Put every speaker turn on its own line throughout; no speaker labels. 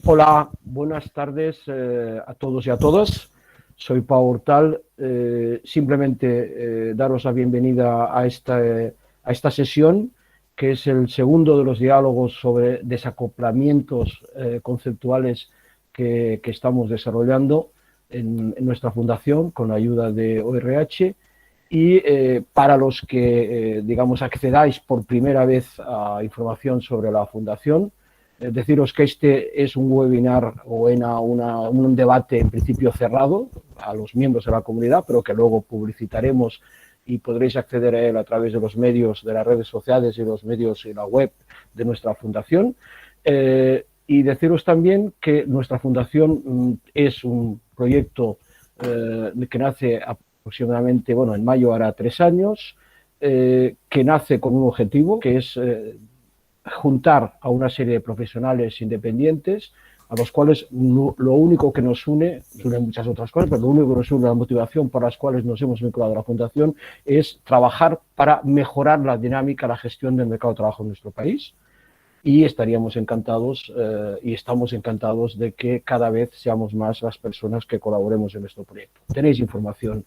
Hola, buenas tardes a todos y a todas. Soy Pau Hortal. Simplemente daros la bienvenida a esta sesión, que es el segundo de los diálogos sobre desacoplamientos conceptuales que estamos desarrollando en nuestra fundación con la ayuda de ORH. Y para los que, digamos, accedáis por primera vez a información sobre la fundación, deciros que este es un webinar o un debate en principio cerrado a los miembros de la comunidad, pero que luego publicitaremos y podréis acceder a él a través de los medios de las redes sociales y los medios y la web de nuestra fundación. Y deciros también que nuestra fundación es un proyecto que nace aproximadamente, bueno, en mayo hará 3 años, que nace con un objetivo, que es juntar a una serie de profesionales independientes a los cuales lo único que nos une muchas otras cosas, pero lo único que nos une, la motivación por las cuales nos hemos vinculado a la Fundación, es trabajar para mejorar la dinámica, la gestión del mercado de trabajo en nuestro país. Y estaríamos encantados y estamos encantados de que cada vez seamos más las personas que colaboremos en nuestro proyecto. Tenéis información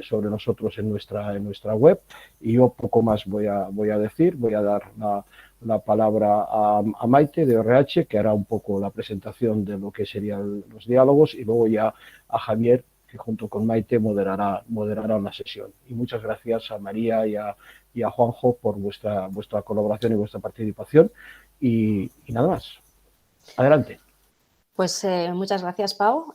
sobre nosotros en nuestra web, y yo poco más voy a decir. Voy a dar la palabra a Maite de ORH, que hará un poco la presentación de lo que serían los diálogos, y luego ya a Javier, que junto con Maite moderará la sesión. Y muchas gracias a María y a Juanjo por vuestra colaboración y vuestra participación. Y nada más. Adelante.
Pues muchas gracias, Pau.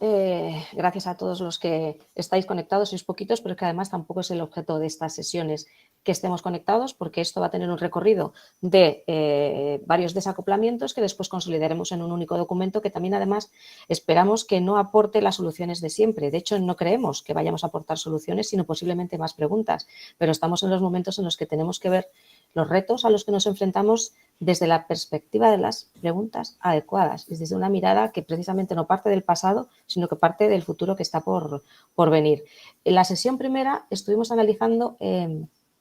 Gracias a todos los que estáis conectados, sois poquitos, pero es que además tampoco es el objeto de estas sesiones que estemos conectados, porque esto va a tener un recorrido de varios desacoplamientos que después consolidaremos en un único documento, que también además esperamos que no aporte las soluciones de siempre. De hecho, no creemos que vayamos a aportar soluciones, sino posiblemente más preguntas, pero estamos en los momentos en los que tenemos que ver los retos a los que nos enfrentamos desde la perspectiva de las preguntas adecuadas y desde una mirada que precisamente no parte del pasado, sino que parte del futuro que está por venir. En la sesión primera estuvimos analizando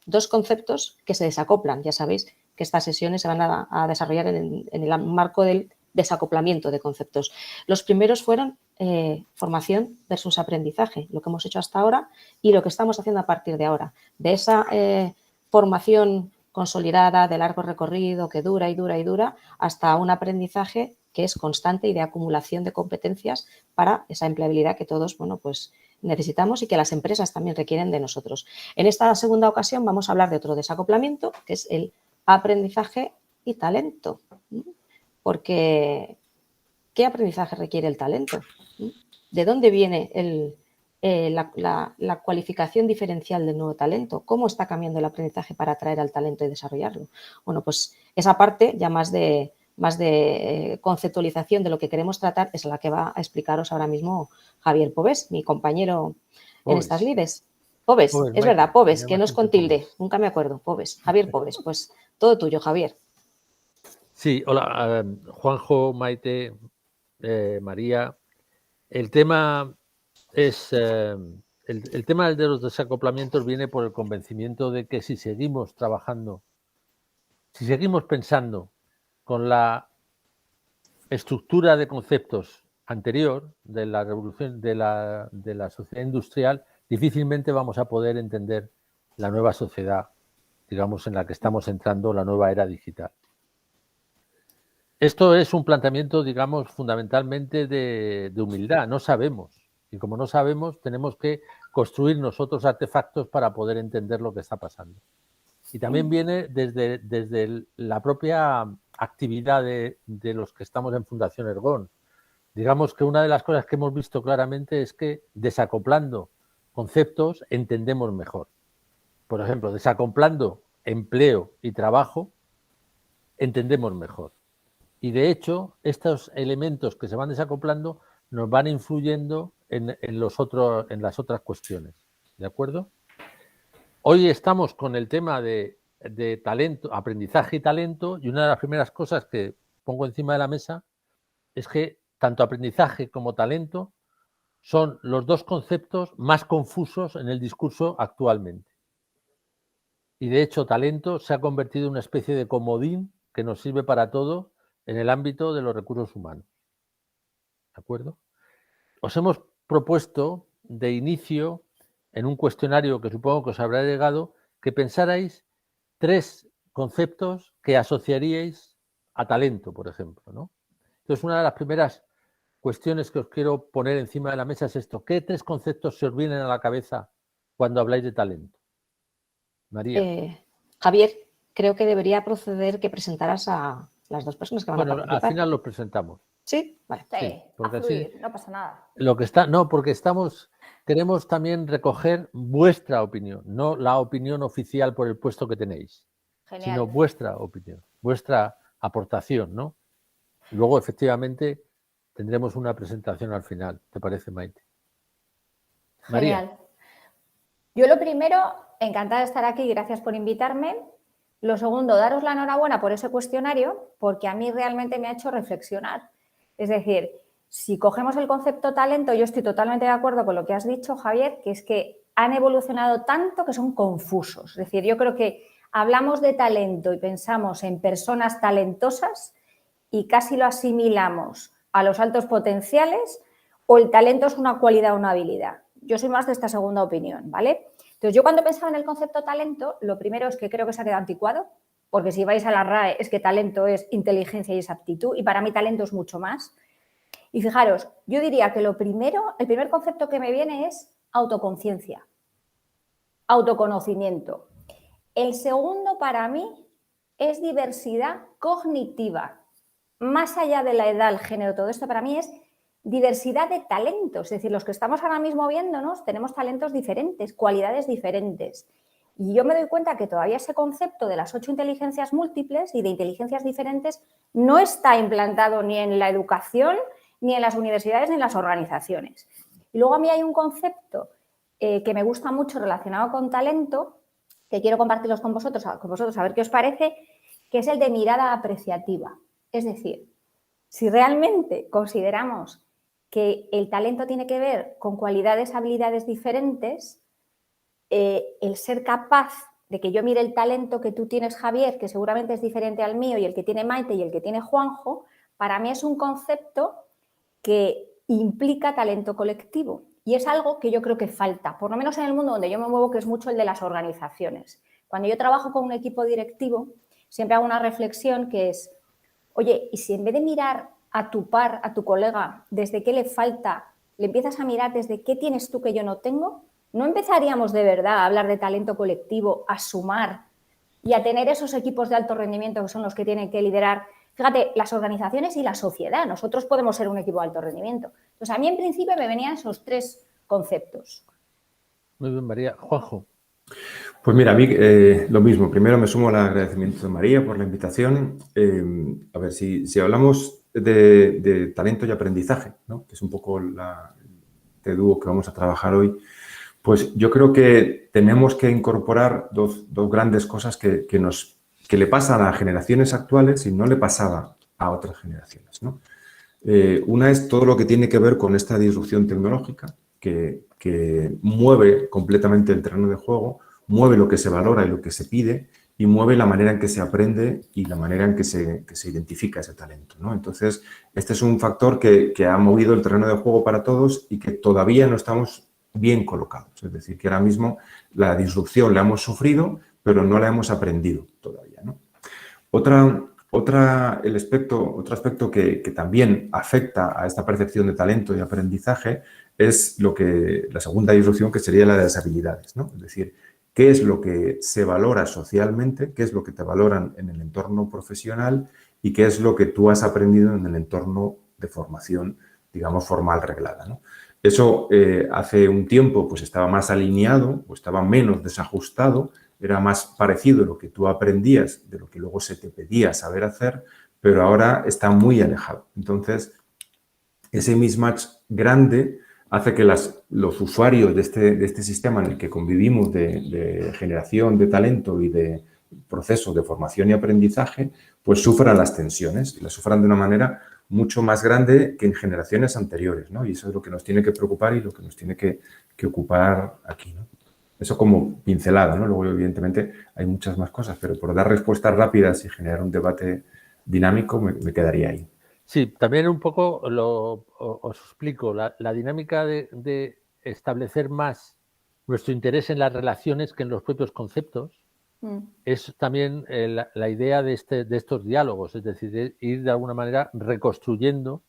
dos conceptos que se desacoplan. Ya sabéis que estas sesiones se van a desarrollar en el marco del desacoplamiento de conceptos. Los primeros fueron formación versus aprendizaje, lo que hemos hecho hasta ahora y lo que estamos haciendo a partir de ahora. De esa formación consolidada, de largo recorrido, que dura y dura y dura, hasta un aprendizaje que es constante y de acumulación de competencias para esa empleabilidad que todos, bueno, pues necesitamos y que las empresas también requieren de nosotros. En esta segunda ocasión vamos a hablar de otro desacoplamiento, que es el aprendizaje y talento. Porque, ¿qué aprendizaje requiere el talento? ¿De dónde viene la cualificación diferencial del nuevo talento? ¿Cómo está cambiando el aprendizaje para atraer al talento y desarrollarlo? Bueno, pues esa parte ya más de conceptualización de lo que queremos tratar es la que va a explicaros ahora mismo Javier Pobes, mi compañero en estas lides. Pobes, es verdad, Pobes, que no es con tilde, nunca me acuerdo, Pobes, Javier Pobes, pues todo tuyo, Javier.
Sí, hola, Juanjo, Maite, María. El tema es el tema de los desacoplamientos viene por el convencimiento de que si seguimos trabajando, si seguimos pensando con la estructura de conceptos anterior de la revolución de la sociedad industrial, difícilmente vamos a poder entender la nueva sociedad, digamos, en la que estamos entrando, la nueva era digital. Esto es un planteamiento, digamos, fundamentalmente de humildad. No sabemos. Y como no sabemos, tenemos que construir nosotros artefactos para poder entender lo que está pasando. Y también viene desde la propia actividad de los que estamos en Fundación Ergon. Digamos que una de las cosas que hemos visto claramente es que desacoplando conceptos entendemos mejor. Por ejemplo, desacoplando empleo y trabajo entendemos mejor. Y de hecho, estos elementos que se van desacoplando nos van influyendo en las otras cuestiones. ¿De acuerdo? Hoy estamos con el tema de talento, aprendizaje y talento, y una de las primeras cosas que pongo encima de la mesa es que tanto aprendizaje como talento son los dos conceptos más confusos en el discurso actualmente. Y de hecho, talento se ha convertido en una especie de comodín que nos sirve para todo en el ámbito de los recursos humanos. ¿De acuerdo? Os hemos propuesto de inicio, en un cuestionario que supongo que os habrá llegado, que pensarais 3 conceptos que asociaríais a talento, por ejemplo, ¿no? Entonces, una de las primeras cuestiones que os quiero poner encima de la mesa es esto. ¿Qué 3 conceptos se os vienen a la cabeza cuando habláis de talento? María.
Javier, creo que debería proceder que presentaras a las 2 personas que van a participar.
Al final los presentamos.
¿Sí? Vale.
Sí,
porque
a fluir,
así,
no pasa nada.
porque queremos también recoger vuestra opinión, no la opinión oficial por el puesto que tenéis,
Genial.
sino vuestra opinión, vuestra aportación, ¿no? Y luego, efectivamente, tendremos una presentación al final. ¿Te parece, Maite? María.
Genial. Yo lo primero, encantada de estar aquí, gracias por invitarme. Lo segundo, daros la enhorabuena por ese cuestionario, porque a mí realmente me ha hecho reflexionar. Es decir, si cogemos el concepto talento, yo estoy totalmente de acuerdo con lo que has dicho, Javier, que es que han evolucionado tanto que son confusos. Es decir, yo creo que hablamos de talento y pensamos en personas talentosas y casi lo asimilamos a los altos potenciales, o el talento es una cualidad o una habilidad. Yo soy más de esta segunda opinión, ¿vale? Entonces, yo cuando pensaba en el concepto talento, lo primero es que creo que se ha quedado anticuado, porque si vais a la RAE es que talento es inteligencia y es aptitud, y para mí talento es mucho más. Y fijaros, yo diría que lo primero, el primer concepto que me viene es autoconciencia, autoconocimiento. El segundo para mí es diversidad cognitiva. Más allá de la edad, el género, todo esto para mí es diversidad de talentos. Es decir, los que estamos ahora mismo viéndonos tenemos talentos diferentes, cualidades diferentes. Y yo me doy cuenta que todavía ese concepto de las 8 inteligencias múltiples y de inteligencias diferentes no está implantado ni en la educación, ni en las universidades, ni en las organizaciones. Y luego a mí hay un concepto que me gusta mucho relacionado con talento, que quiero compartirlos con vosotros a ver qué os parece, que es el de mirada apreciativa. Es decir, si realmente consideramos que el talento tiene que ver con cualidades, habilidades diferentes, el ser capaz de que yo mire el talento que tú tienes, Javier, que seguramente es diferente al mío, y el que tiene Maite y el que tiene Juanjo, para mí es un concepto que implica talento colectivo. Y es algo que yo creo que falta, por lo menos en el mundo donde yo me muevo, que es mucho el de las organizaciones. Cuando yo trabajo con un equipo directivo, siempre hago una reflexión que es, oye, y si en vez de mirar a tu par, a tu colega, desde qué le falta, le empiezas a mirar desde qué tienes tú que yo no tengo, ¿no empezaríamos de verdad a hablar de talento colectivo, a sumar y a tener esos equipos de alto rendimiento que son los que tienen que liderar? Fíjate, las organizaciones y la sociedad, nosotros podemos ser un equipo de alto rendimiento. Entonces, a mí en principio me venían esos 3 conceptos.
Muy bien, María. Juanjo.
Pues mira, a mí lo mismo. Primero me sumo al agradecimiento de María por la invitación. A ver, si hablamos de talento y aprendizaje, ¿no?, que es un poco el dúo que vamos a trabajar hoy, pues yo creo que tenemos que incorporar dos grandes cosas que le pasan a generaciones actuales y no le pasaba a otras generaciones, ¿no? Una es todo lo que tiene que ver con esta disrupción tecnológica que mueve completamente el terreno de juego, mueve lo que se valora y lo que se pide, y mueve la manera en que se aprende y la manera en que se identifica ese talento, ¿no? Entonces, este es un factor que ha movido el terreno de juego para todos y que todavía no estamos bien colocados. Es decir, que ahora mismo la disrupción la hemos sufrido, pero no la hemos aprendido todavía, ¿no? Otro aspecto que también afecta a esta percepción de talento y aprendizaje es la segunda disrupción, que sería la de las habilidades, ¿no? Es decir, qué es lo que se valora socialmente, qué es lo que te valoran en el entorno profesional y qué es lo que tú has aprendido en el entorno de formación, digamos, formal reglada, ¿no? Eso hace un tiempo pues estaba más alineado o estaba menos desajustado, era más parecido lo que tú aprendías de lo que luego se te pedía saber hacer, pero ahora está muy alejado. Entonces, ese mismatch grande hace que los usuarios de este sistema en el que convivimos de generación de talento y de procesos de formación y aprendizaje, pues sufran las tensiones y las sufran de una manera mucho más grande que en generaciones anteriores, ¿no? Y eso es lo que nos tiene que preocupar y lo que nos tiene que ocupar aquí, ¿no? Eso como pincelada, ¿no? Luego, evidentemente, hay muchas más cosas, pero por dar respuestas rápidas y generar un debate dinámico, me quedaría ahí.
Sí, también un poco os explico. La dinámica de establecer más nuestro interés en las relaciones que en los propios conceptos es también la idea de estos diálogos, es decir, de ir de alguna manera reconstruyendo,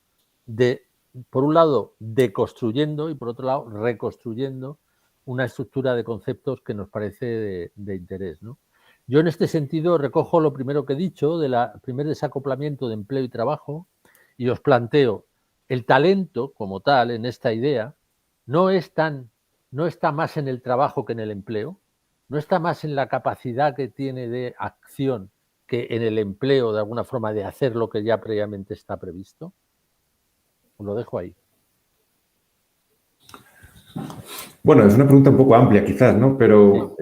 por un lado, deconstruyendo y por otro lado, reconstruyendo una estructura de conceptos que nos parece de interés, ¿no? Yo en este sentido recojo lo primero que he dicho, del primer desacoplamiento de empleo y trabajo, y os planteo, el talento como tal en esta idea no está más en el trabajo que en el empleo, no está más en la capacidad que tiene de acción que en el empleo de alguna forma de hacer lo que ya previamente está previsto. Os lo dejo ahí.
Bueno, es una pregunta un poco amplia quizás, ¿no? Pero,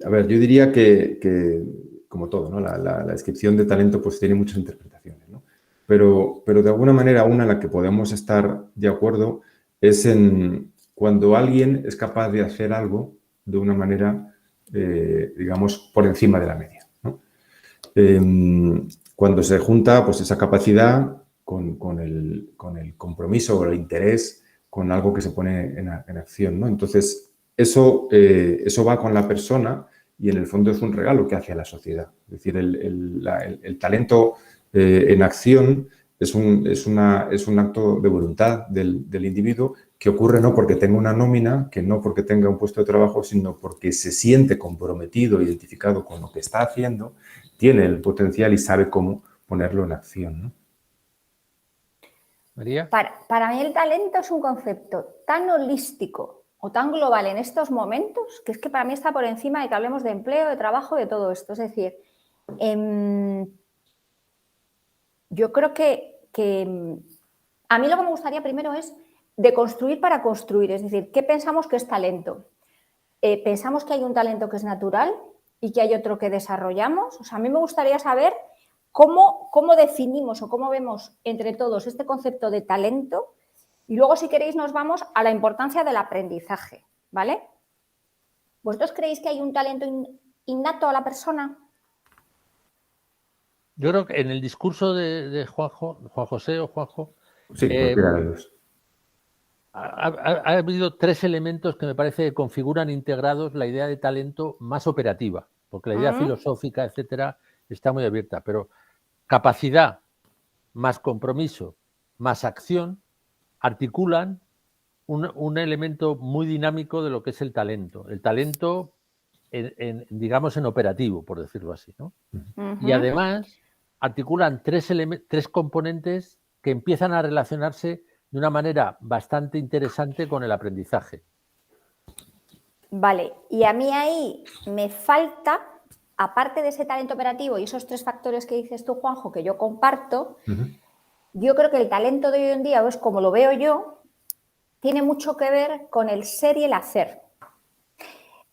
a ver, yo diría que como todo, ¿no? La descripción de talento pues tiene muchas interpretaciones, ¿no? Pero de alguna manera una en la que podemos estar de acuerdo es en cuando alguien es capaz de hacer algo de una manera, digamos, por encima de la media, ¿no? Cuando se junta pues esa capacidad con el compromiso o el interés con algo que se pone en acción, ¿no? Entonces, eso va con la persona y en el fondo es un regalo que hace a la sociedad. Es decir, el talento en acción es un acto de voluntad del individuo que ocurre no porque tenga una nómina, que no porque tenga un puesto de trabajo, sino porque se siente comprometido, identificado con lo que está haciendo, tiene el potencial y sabe cómo ponerlo en acción, ¿no?
María.
Para mí el talento es un concepto tan holístico o tan global en estos momentos que es que para mí está por encima de que hablemos de empleo, de trabajo, de todo esto. Es decir, yo creo que a mí lo que me gustaría primero es deconstruir para construir. Es decir, ¿qué pensamos que es talento? ¿Pensamos que hay un talento que es natural y que hay otro que desarrollamos? O sea, a mí me gustaría saber ¿Cómo definimos o cómo vemos entre todos este concepto de talento? Y luego, si queréis, nos vamos a la importancia del aprendizaje, ¿vale? ¿Vosotros creéis que hay un talento innato a la persona?
Yo creo que en el discurso de Juan José o Juanjo,
sí, cualquiera de los.
Ha habido tres elementos que me parece que configuran integrados la idea de talento más operativa, porque la idea filosófica, etcétera, está muy abierta, pero capacidad más compromiso más acción articulan un elemento muy dinámico de lo que es el talento. El talento, digamos, en operativo, por decirlo así, ¿no? Y además articulan tres componentes que empiezan a relacionarse de una manera bastante interesante con el aprendizaje.
Vale, y a mí ahí me falta, aparte de ese talento operativo y esos tres factores que dices tú, Juanjo, que yo comparto, yo creo que el talento de hoy en día, o es como lo veo yo, tiene mucho que ver con el ser y el hacer.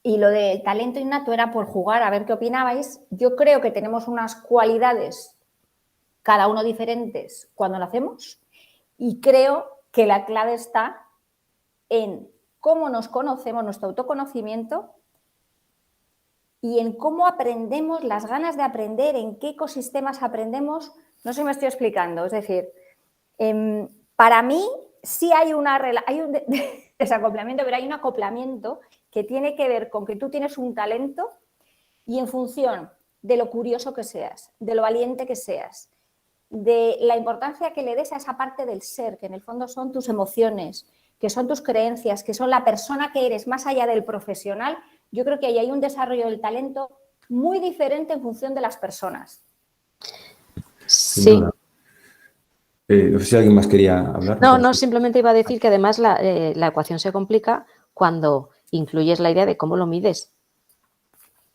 Y lo del talento innato era por jugar, a ver qué opinabais. Yo creo que tenemos unas cualidades, cada uno diferentes, cuando nacemos, y creo que la clave está en cómo nos conocemos, nuestro autoconocimiento, y en cómo aprendemos, las ganas de aprender, en qué ecosistemas aprendemos. No sé si me estoy explicando. Es decir, para mí sí hay un desacoplamiento, pero hay un acoplamiento que tiene que ver con que tú tienes un talento y en función de lo curioso que seas, de lo valiente que seas, de la importancia que le des a esa parte del ser, que en el fondo son tus emociones, que son tus creencias, que son la persona que eres más allá del profesional, yo creo que ahí hay un desarrollo del talento muy diferente en función de las personas.
Sí.
No sé si alguien más quería hablar.
No, simplemente iba a decir que además la ecuación se complica cuando incluyes la idea de cómo lo mides.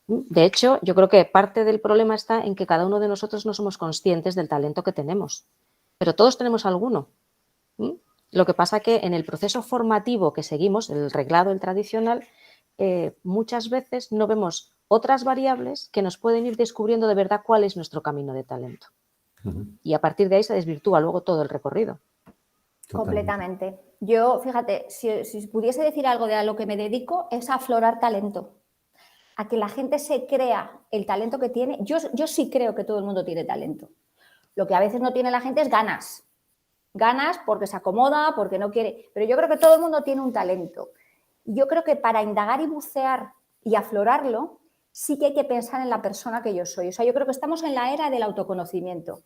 De hecho, yo creo que parte del problema está en que cada uno de nosotros no somos conscientes del talento que tenemos, pero todos tenemos alguno. Lo que pasa que en el proceso formativo que seguimos, el reglado, el tradicional, muchas veces no vemos otras variables que nos pueden ir descubriendo de verdad cuál es nuestro camino de talento. Y a partir de ahí se desvirtúa luego todo el recorrido.
Completamente. Yo, fíjate, si pudiese decir algo de a lo que me dedico es a aflorar talento, a que la gente se crea el talento que tiene. Yo sí creo que todo el mundo tiene talento. Lo que a veces no tiene la gente es ganas. Ganas porque se acomoda, porque no quiere. Pero yo creo que todo el mundo tiene un talento. Y yo creo que para indagar y bucear y aflorarlo, sí que hay que pensar en la persona que yo soy. O sea, yo creo que estamos en la era del autoconocimiento.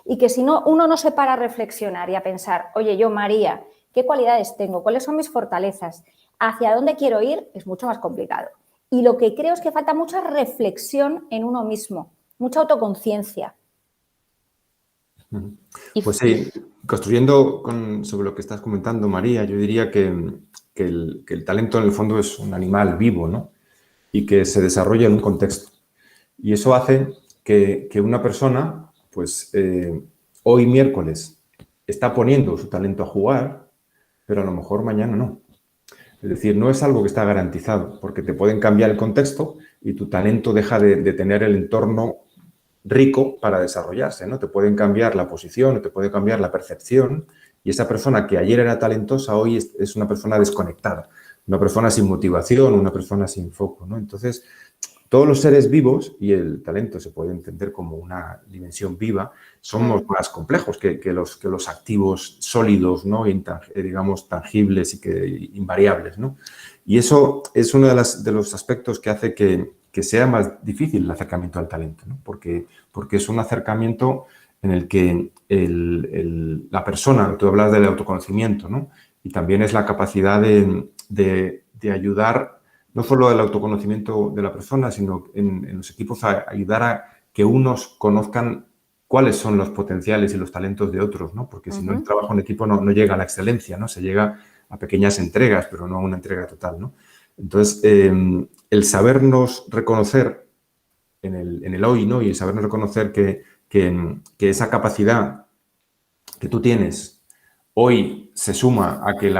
Y que si no, uno no se para a reflexionar y a pensar, oye, yo, María, ¿qué cualidades tengo? ¿Cuáles son mis fortalezas? ¿Hacia dónde quiero ir? Es mucho más complicado. Y lo que creo es que falta mucha reflexión en uno mismo, mucha autoconciencia.
Pues sí, construyendo sobre lo que estás comentando, María, yo diría que el talento en el fondo es un animal vivo, ¿no? Y que se desarrolla en un contexto. Y eso hace que una persona, pues hoy miércoles, está poniendo su talento a jugar, pero a lo mejor mañana no. Es decir, no es algo que está garantizado, porque te pueden cambiar el contexto y tu talento deja de tener el entorno rico para desarrollarse, ¿no? Te pueden cambiar la posición, te puede cambiar la percepción, y esa persona que ayer era talentosa hoy es una persona desconectada, una persona sin motivación, una persona sin foco, ¿no? Entonces, todos los seres vivos, y el talento se puede entender como una dimensión viva, somos más complejos que los activos sólidos, ¿no? Digamos, tangibles y invariables, ¿no? Y eso es uno de los aspectos que hace que sea más difícil el acercamiento al talento, ¿no? Porque es un acercamiento en el que la persona, tú hablas del autoconocimiento, ¿no? Y también es la capacidad de ayudar, no solo el autoconocimiento de la persona, sino en los equipos a ayudar a que unos conozcan cuáles son los potenciales y los talentos de otros, ¿no? Porque si no, el trabajo en equipo no llega a la excelencia, ¿no? Se llega a pequeñas entregas, pero no a una entrega total, ¿no? Entonces, el sabernos reconocer en el hoy, ¿no? Y el sabernos reconocer que esa capacidad que tú tienes hoy se suma a que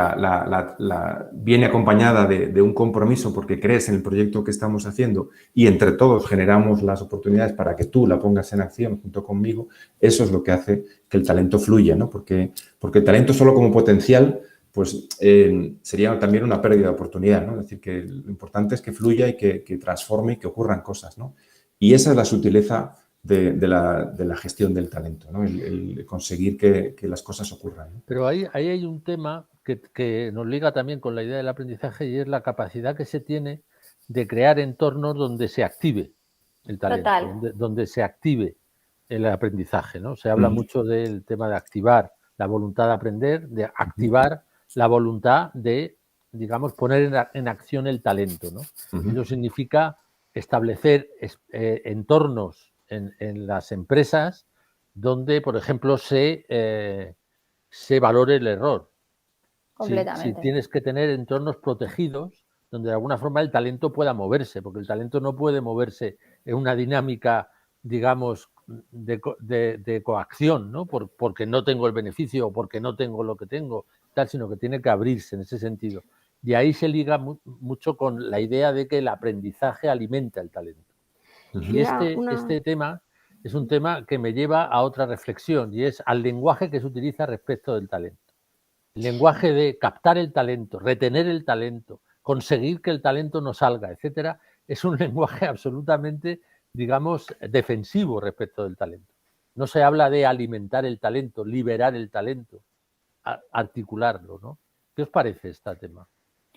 viene acompañada de un compromiso porque crees en el proyecto que estamos haciendo y entre todos generamos las oportunidades para que tú la pongas en acción junto conmigo, eso es lo que hace que el talento fluya, ¿no? Porque el talento solo como potencial, pues sería también una pérdida de oportunidad, ¿no? Es decir, que lo importante es que fluya y que transforme y que ocurran cosas, ¿no? Y esa es la sutileza de la gestión del talento, ¿no? El conseguir que las cosas ocurran, ¿no?
Pero ahí hay un tema que nos liga también con la idea del aprendizaje y es la capacidad que se tiene de crear entornos donde se active el talento, donde se active el aprendizaje, ¿no? Se habla mucho del tema de activar la voluntad de aprender, de activar la voluntad de, digamos, poner en acción el talento, ¿no? Eso significa establecer entornos en las empresas donde, por ejemplo, se valore el error.
Completamente.
Si tienes que tener entornos protegidos donde de alguna forma el talento pueda moverse, porque el talento no puede moverse en una dinámica, digamos, de coacción, ¿no? Porque no tengo el beneficio o porque no tengo lo que tengo, tal, sino que tiene que abrirse en ese sentido. Y ahí se liga mucho con la idea de que el aprendizaje alimenta el talento. Y este tema es un tema que me lleva a otra reflexión y es al lenguaje que se utiliza respecto del talento. El lenguaje de captar el talento, retener el talento, conseguir que el talento no salga, etcétera, es un lenguaje absolutamente, digamos, defensivo respecto del talento. No se habla de alimentar el talento, liberar el talento, articularlo, ¿no? ¿Qué os parece este tema?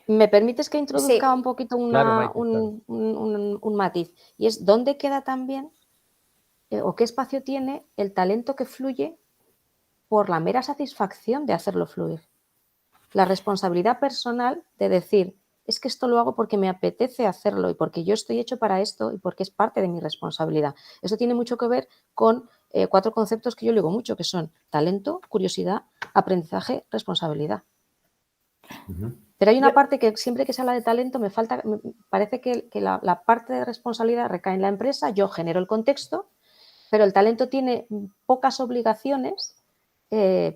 ¿Me permites que introduzca un poquito
Claro,
un matiz? Y es ¿dónde queda también o qué espacio tiene el talento que fluye por la mera satisfacción de hacerlo fluir? La responsabilidad personal de decir, es que esto lo hago porque me apetece hacerlo y porque yo estoy hecho para esto y porque es parte de mi responsabilidad. Eso tiene mucho que ver con 4 conceptos que yo le digo mucho, que son talento, curiosidad, aprendizaje, responsabilidad. Pero hay una parte que siempre que se habla de talento me parece que la parte de responsabilidad recae en la empresa, yo genero el contexto, pero el talento tiene pocas obligaciones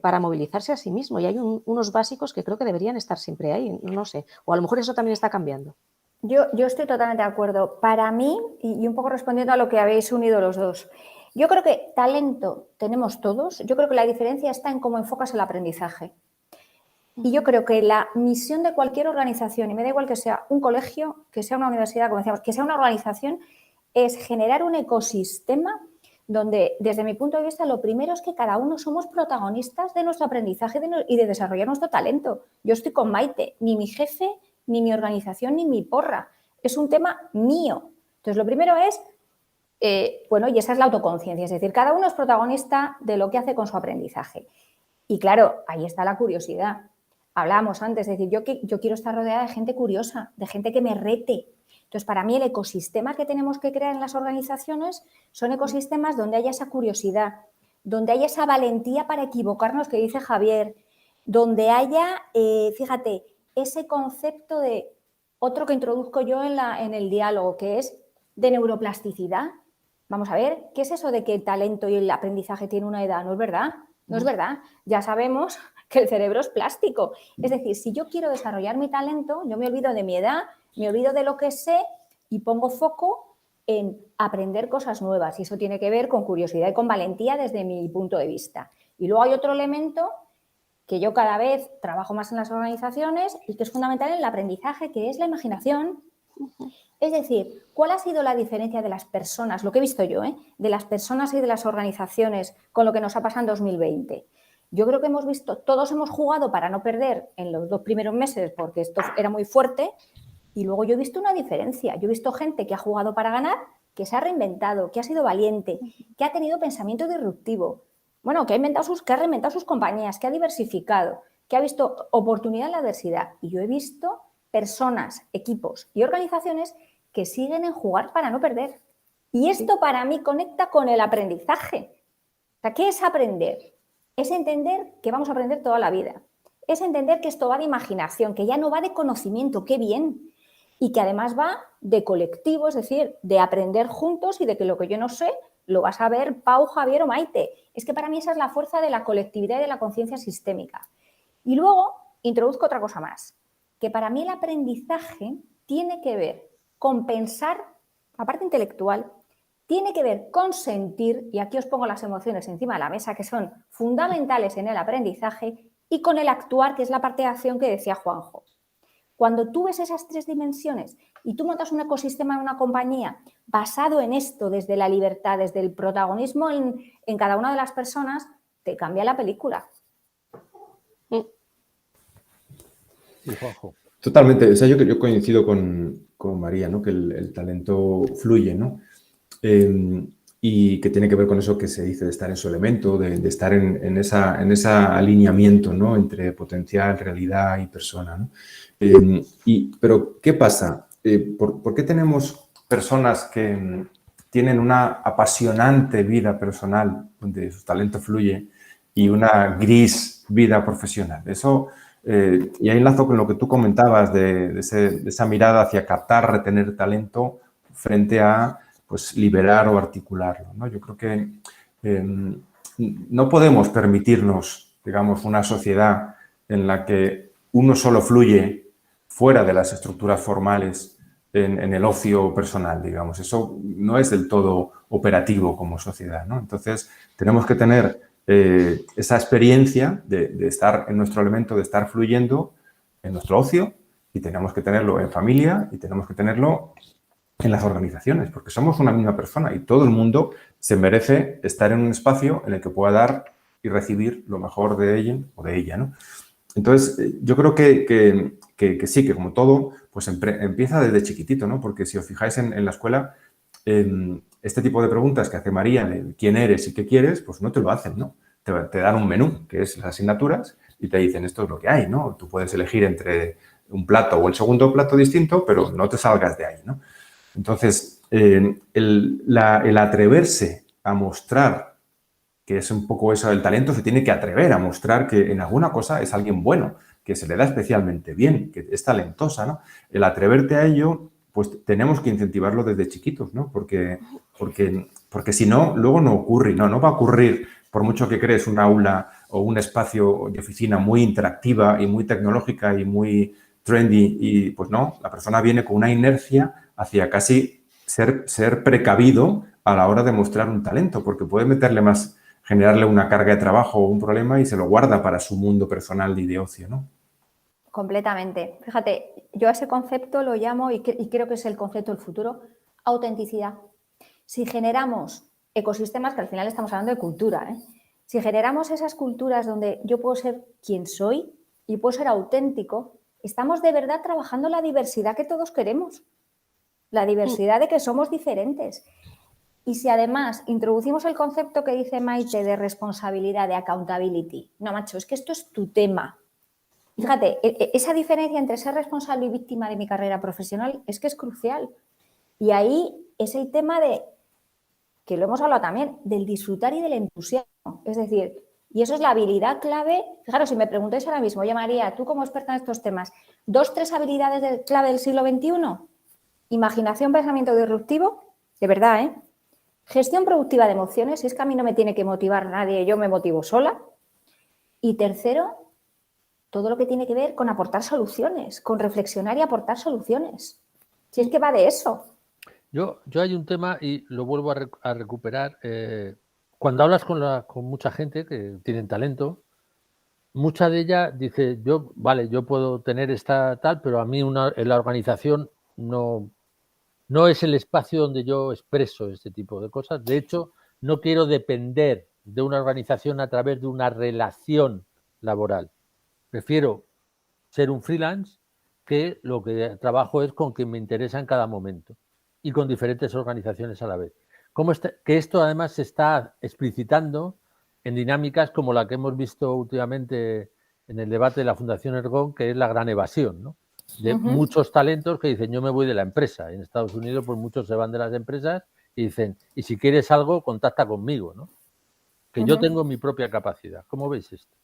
para movilizarse a sí mismo y hay unos básicos que creo que deberían estar siempre ahí, no sé, o a lo mejor eso también está cambiando.
Yo estoy totalmente de acuerdo. Para mí, y un poco respondiendo a lo que habéis unido los dos, yo creo que talento tenemos todos, yo creo que la diferencia está en cómo enfocas el aprendizaje. Y yo creo que la misión de cualquier organización, y me da igual que sea un colegio, que sea una universidad, como decíamos, que sea una organización, es generar un ecosistema donde desde mi punto de vista lo primero es que cada uno somos protagonistas de nuestro aprendizaje y de desarrollar nuestro talento. Yo estoy con Maite, ni mi jefe, ni mi organización, ni mi porra. Es un tema mío. Entonces, lo primero es, y esa es la autoconciencia, es decir, cada uno es protagonista de lo que hace con su aprendizaje. Y claro, ahí está la curiosidad. Hablábamos antes, es decir, yo quiero estar rodeada de gente curiosa, de gente que me rete. Entonces, para mí el ecosistema que tenemos que crear en las organizaciones son ecosistemas donde haya esa curiosidad, donde haya esa valentía para equivocarnos que dice Javier, donde haya, fíjate, ese concepto de otro que introduzco yo en el diálogo, que es de neuroplasticidad. Vamos a ver, ¿qué es eso de que el talento y el aprendizaje tienen una edad? No es verdad, no es verdad. Ya sabemos que el cerebro es plástico. Es decir, si yo quiero desarrollar mi talento, yo me olvido de mi edad, me olvido de lo que sé y pongo foco en aprender cosas nuevas. Y eso tiene que ver con curiosidad y con valentía desde mi punto de vista. Y luego hay otro elemento que yo cada vez trabajo más en las organizaciones y que es fundamental en el aprendizaje, que es la imaginación. Es decir, ¿cuál ha sido la diferencia de las personas, lo que he visto yo, de las personas y de las organizaciones con lo que nos ha pasado en 2020? Yo creo que hemos visto, todos hemos jugado para no perder en los 2 primeros meses porque esto era muy fuerte y luego yo he visto una diferencia. Yo he visto gente que ha jugado para ganar, que se ha reinventado, que ha sido valiente, que ha tenido pensamiento disruptivo, bueno, que ha reinventado sus compañías, que ha diversificado, que ha visto oportunidad en la adversidad. Y yo he visto personas, equipos y organizaciones que siguen en jugar para no perder. Y esto para mí conecta con el aprendizaje. O sea, ¿qué es aprender? Es entender que vamos a aprender toda la vida. Es entender que esto va de imaginación, que ya no va de conocimiento, qué bien. Y que además va de colectivo, es decir, de aprender juntos y de que lo que yo no sé lo vas a ver Pau, Javier o Maite. Es que para mí esa es la fuerza de la colectividad y de la conciencia sistémica. Y luego introduzco otra cosa más, que para mí el aprendizaje tiene que ver con pensar, la parte intelectual, tiene que ver con sentir, y aquí os pongo las emociones encima de la mesa, que son fundamentales en el aprendizaje, y con el actuar, que es la parte de acción que decía Juanjo. Cuando tú ves esas 3 dimensiones y tú montas un ecosistema en una compañía basado en esto, desde la libertad, desde el protagonismo en cada una de las personas, te cambia la película.
Sí, Juanjo.
Totalmente. O sea, yo coincido con María, ¿no? Que el talento fluye, ¿no? Y que tiene que ver con eso que se dice de estar en su elemento, de estar en ese alineamiento, ¿no? Entre potencial, realidad y persona, ¿no? Pero, ¿qué pasa? ¿Por qué tenemos personas que tienen una apasionante vida personal, donde su talento fluye, y una gris vida profesional? Eso, y ahí enlazo con lo que tú comentabas de esa mirada hacia captar, retener talento frente a pues, liberar o articularlo, ¿no? Yo creo que no podemos permitirnos, digamos, una sociedad en la que uno solo fluye fuera de las estructuras formales en el ocio personal, digamos. Eso no es del todo operativo como sociedad, ¿no? Entonces, tenemos que tener esa experiencia de estar en nuestro elemento, de estar fluyendo en nuestro ocio, y tenemos que tenerlo en familia y tenemos que tenerlo en las organizaciones, porque somos una misma persona y todo el mundo se merece estar en un espacio en el que pueda dar y recibir lo mejor de ella o de ella, ¿no? Entonces, yo creo que sí, que como todo, pues empieza desde chiquitito, ¿no? Porque si os fijáis en la escuela, este tipo de preguntas que hace María, de quién eres y qué quieres, pues no te lo hacen, ¿no? Te dan un menú, que es las asignaturas, y te dicen esto es lo que hay, ¿no? Tú puedes elegir entre un plato o el segundo plato distinto, pero no te salgas de ahí, ¿no? Entonces, el atreverse a mostrar, que es un poco eso, el talento se tiene que atrever a mostrar que en alguna cosa es alguien bueno, que se le da especialmente bien, que es talentosa, ¿no? El atreverte a ello, pues tenemos que incentivarlo desde chiquitos, ¿no? Porque si no, luego no ocurre, no va a ocurrir, por mucho que crees un aula o un espacio de oficina muy interactiva y muy tecnológica y muy trendy, y pues no, la persona viene con una inercia hacia casi ser precavido a la hora de mostrar un talento, porque puede generarle una carga de trabajo o un problema y se lo guarda para su mundo personal y de ocio, ¿no?
Completamente. Fíjate, yo a ese concepto lo llamo, y creo que es el concepto del futuro, autenticidad. Si generamos ecosistemas que al final estamos hablando de cultura, ¿eh? Si generamos esas culturas donde yo puedo ser quien soy y puedo ser auténtico, estamos de verdad trabajando la diversidad que todos queremos, la diversidad de que somos diferentes. Y si además introducimos el concepto que dice Maite de responsabilidad, de accountability, no, macho, es que esto es tu tema. Fíjate, esa diferencia entre ser responsable y víctima de mi carrera profesional es que es crucial. Y ahí es el tema de, que lo hemos hablado también, del disfrutar y del entusiasmo. Es decir, y eso es la habilidad clave. Fijaros, si me preguntáis ahora mismo, oye María, tú como experta en estos temas, 2, 3 habilidades clave del siglo XXI, imaginación, pensamiento disruptivo, de verdad, ¿eh? Gestión productiva de emociones, es que a mí no me tiene que motivar nadie, yo me motivo sola. Y tercero, todo lo que tiene que ver con aportar soluciones, con reflexionar y aportar soluciones. Si es que va de eso.
Yo hay un tema y lo vuelvo a recuperar. Cuando hablas con mucha gente que tienen talento, mucha de ella dice, yo puedo tener esta tal, pero a mí en la organización no es el espacio donde yo expreso este tipo de cosas. De hecho, no quiero depender de una organización a través de una relación laboral. Prefiero ser un freelance que lo que trabajo es con quien me interesa en cada momento y con diferentes organizaciones a la vez. Que esto además se está explicitando en dinámicas como la que hemos visto últimamente en el debate de la Fundación Ergon, que es la gran evasión, ¿no? De muchos talentos que dicen yo me voy de la empresa. En Estados Unidos pues muchos se van de las empresas y dicen, y si quieres algo, contacta conmigo, ¿no? Que yo tengo mi propia capacidad. ¿Cómo veis esto?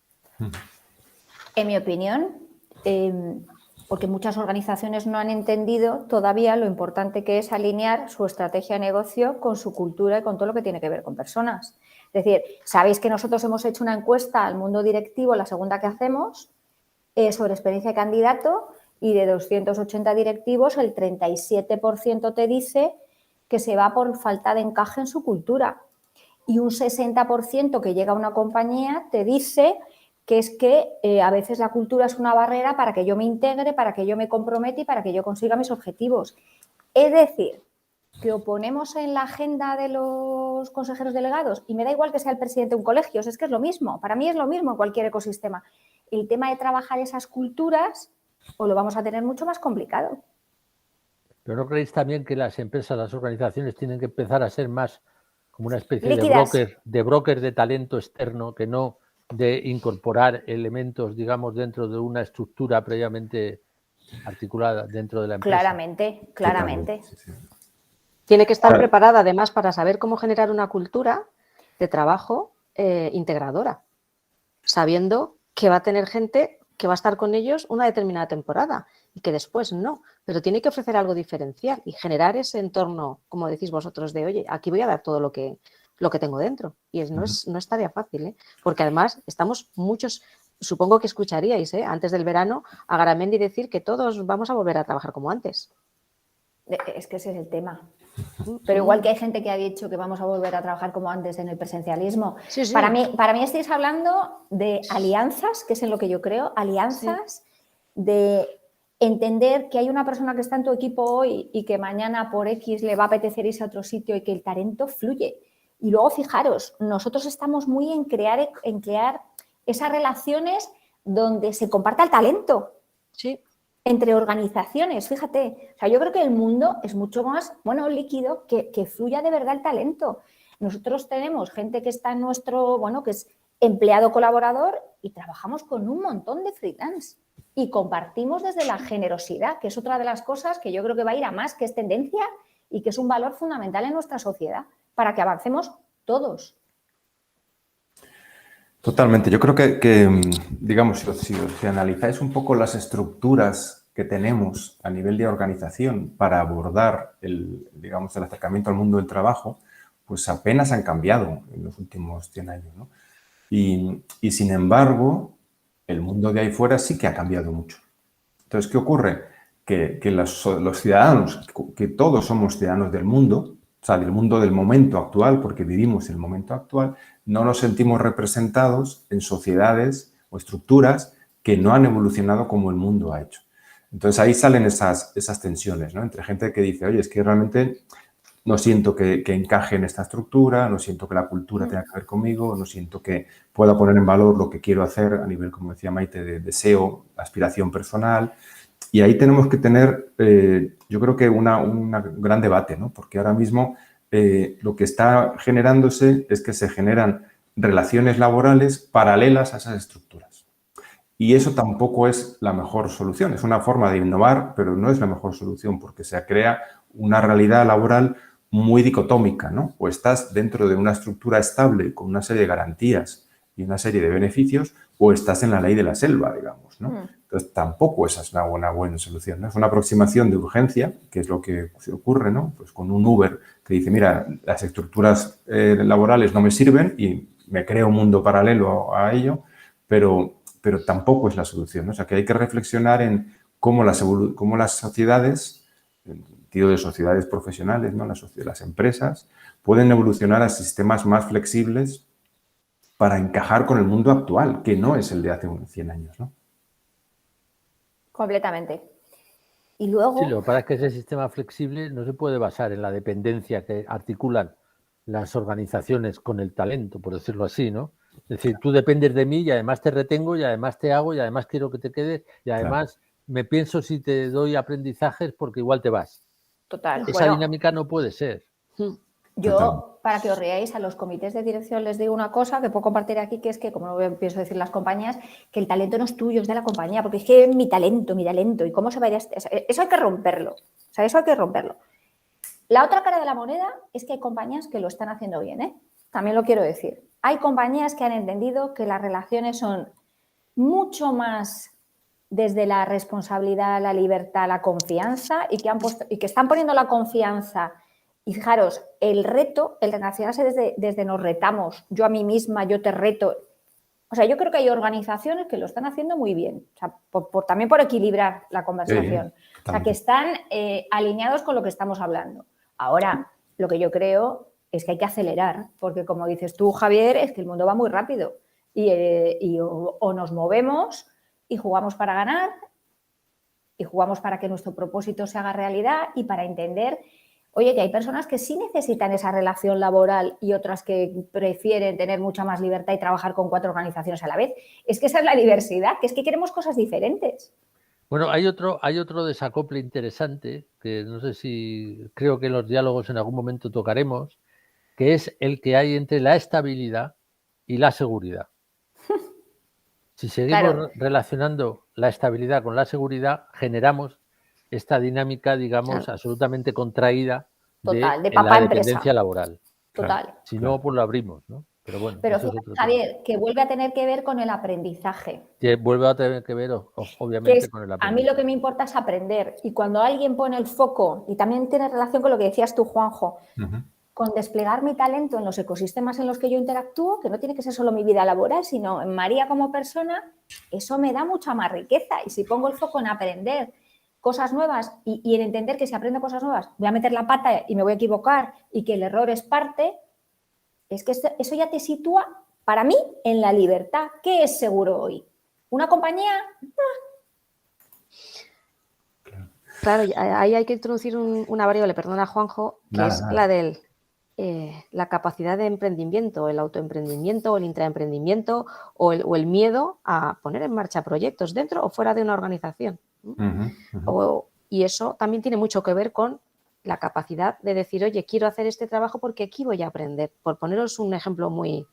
En mi opinión, porque muchas organizaciones no han entendido todavía lo importante que es alinear su estrategia de negocio con su cultura y con todo lo que tiene que ver con personas. Es decir, sabéis que nosotros hemos hecho una encuesta al mundo directivo, la segunda que hacemos, sobre experiencia de candidato, y de 280 directivos el 37% te dice que se va por falta de encaje en su cultura. Y un 60% que llega a una compañía te dice que es que a veces la cultura es una barrera para que yo me integre, para que yo me comprometa y para que yo consiga mis objetivos. Es decir, que o ponemos en la agenda de los consejeros delegados, y me da igual que sea el presidente de un colegio, es que es lo mismo, para mí es lo mismo en cualquier ecosistema. El tema de trabajar esas culturas, o lo vamos a tener mucho más complicado.
¿Pero no creéis también que las empresas, las organizaciones tienen que empezar a ser más como una especie
líquidas,
de broker de talento externo, que no de incorporar elementos, digamos, dentro de una estructura previamente articulada dentro de la empresa?
Claramente.
Sí, sí.
Tiene que estar preparada además para saber cómo generar una cultura de trabajo integradora, sabiendo que va a tener gente que va a estar con ellos una determinada temporada y que después no, pero tiene que ofrecer algo diferencial y generar ese entorno, como decís vosotros, de oye, aquí voy a dar todo lo que tengo dentro. Y no es tarea fácil, ¿eh? Porque además estamos muchos, supongo que escucharíais, antes del verano, a Garamendi decir que todos vamos a volver a trabajar como antes.
Es que ese es el tema. Pero igual que hay gente que ha dicho que vamos a volver a trabajar como antes en el presencialismo. Sí, sí. Para mí estáis hablando de alianzas, que es en lo que yo creo, alianzas de entender que hay una persona que está en tu equipo hoy y que mañana por X le va a apetecer irse a otro sitio y que el talento fluye. Y luego, fijaros, nosotros estamos muy en crear esas relaciones donde se comparta el talento.
Sí.
Entre organizaciones, fíjate. O sea, yo creo que el mundo es mucho más, líquido, que fluya de verdad el talento. Nosotros tenemos gente que está en nuestro, que es empleado colaborador y trabajamos con un montón de freelance. Y compartimos desde la generosidad, que es otra de las cosas que yo creo que va a ir a más, que es tendencia y que es un valor fundamental en nuestra sociedad, para que avancemos todos.
Totalmente. Yo creo que digamos, si analizáis un poco las estructuras que tenemos a nivel de organización para abordar el acercamiento al mundo del trabajo, pues apenas han cambiado en los últimos 100 años, ¿no? Y sin embargo, el mundo de ahí fuera sí que ha cambiado mucho. Entonces, ¿qué ocurre? Que los ciudadanos, que todos somos ciudadanos del mundo, o sea, del mundo del momento actual, porque vivimos el momento actual, no nos sentimos representados en sociedades o estructuras que no han evolucionado como el mundo ha hecho. Entonces, ahí salen esas tensiones, ¿no? Entre gente que dice, oye, es que realmente no siento que encaje en esta estructura, no siento que la cultura tenga que ver conmigo, no siento que pueda poner en valor lo que quiero hacer a nivel, como decía Maite, de deseo, aspiración personal. Y ahí tenemos que tener, yo creo que un gran debate, ¿no? Porque ahora mismo lo que está generándose es que se generan relaciones laborales paralelas a esas estructuras. Y eso tampoco es la mejor solución. Es una forma de innovar, pero no es la mejor solución porque se crea una realidad laboral muy dicotómica, ¿no? O estás dentro de una estructura estable con una serie de garantías y una serie de beneficios, o estás en la ley de la selva, digamos, ¿no? Entonces, tampoco esa es una buena solución, ¿no? Es una aproximación de urgencia, que es lo que se ocurre, ¿no? Pues con un Uber que dice, mira, las estructuras laborales no me sirven y me creo un mundo paralelo a ello, pero tampoco es la solución, ¿no? O sea, que hay que reflexionar en cómo las sociedades, en el sentido de sociedades profesionales, ¿no? Las empresas, pueden evolucionar a sistemas más flexibles para encajar con el mundo actual, que no es el de hace unos 100 años, ¿no?
Completamente. Y luego...
Sí, lo que pasa es que ese sistema flexible no se puede basar en la dependencia que articulan las organizaciones con el talento, por decirlo así, ¿no? Es decir, tú dependes de mí y además te retengo y además te hago y además quiero que te quedes y además me pienso si te doy aprendizajes porque igual te vas.
Total.
Esa dinámica no puede ser.
Yo, para que os riáis, a los comités de dirección les digo una cosa que puedo compartir aquí, que es que, como no pienso decir las compañías, que el talento no es tuyo, es de la compañía, porque es que mi talento, ¿y cómo se va a ir? Eso hay que romperlo, o sea, eso hay que romperlo. La otra cara de la moneda es que hay compañías que lo están haciendo bien, ¿eh? También lo quiero decir. Hay compañías que han entendido que las relaciones son mucho más desde la responsabilidad, la libertad, la confianza y que están poniendo la confianza. Y fijaros, el reto, el relacionarse desde nos retamos, yo a mí misma, yo te reto. O sea, yo creo que hay organizaciones que lo están haciendo muy bien, o sea, también por equilibrar la conversación. Sí, o sea, que están alineados con lo que estamos hablando. Ahora, lo que yo creo es que hay que acelerar, porque como dices tú, Javier, es que el mundo va muy rápido y o nos movemos y jugamos para ganar y jugamos para que nuestro propósito se haga realidad y para entender, oye, que hay personas que sí necesitan esa relación laboral y otras que prefieren tener mucha más libertad y trabajar con 4 organizaciones a la vez. Es que esa es la diversidad, que es que queremos cosas diferentes.
Bueno, hay otro desacople interesante, que no sé si creo que en los diálogos en algún momento tocaremos, que es el que hay entre la estabilidad y la seguridad. Si seguimos relacionando la estabilidad con la seguridad, generamos esta dinámica, digamos, absolutamente contraída de la dependencia laboral.
Total.
Si no, pues lo abrimos, ¿no? Pero bueno,
pero fíjate, Javier, que vuelve a tener que ver con el aprendizaje.
Que vuelve a tener que ver, obviamente, con el aprendizaje.
A mí lo que me importa es aprender. Y cuando alguien pone el foco, y también tiene relación con lo que decías tú, Juanjo, con desplegar mi talento en los ecosistemas en los que yo interactúo, que no tiene que ser solo mi vida laboral, sino en María como persona, eso me da mucha más riqueza. Y si pongo el foco en aprender cosas nuevas y en entender que si aprendo cosas nuevas voy a meter la pata y me voy a equivocar y que el error es parte, es que eso ya te sitúa, para mí, en la libertad. ¿Qué es seguro hoy? ¿Una compañía?
Claro, ahí hay que introducir una variable, perdona Juanjo, que es la del la capacidad de emprendimiento, el autoemprendimiento o el intraemprendimiento o el miedo a poner en marcha proyectos dentro o fuera de una organización. Y eso también tiene mucho que ver con la capacidad de decir, oye, quiero hacer este trabajo porque aquí voy a aprender. Por poneros un ejemplo muy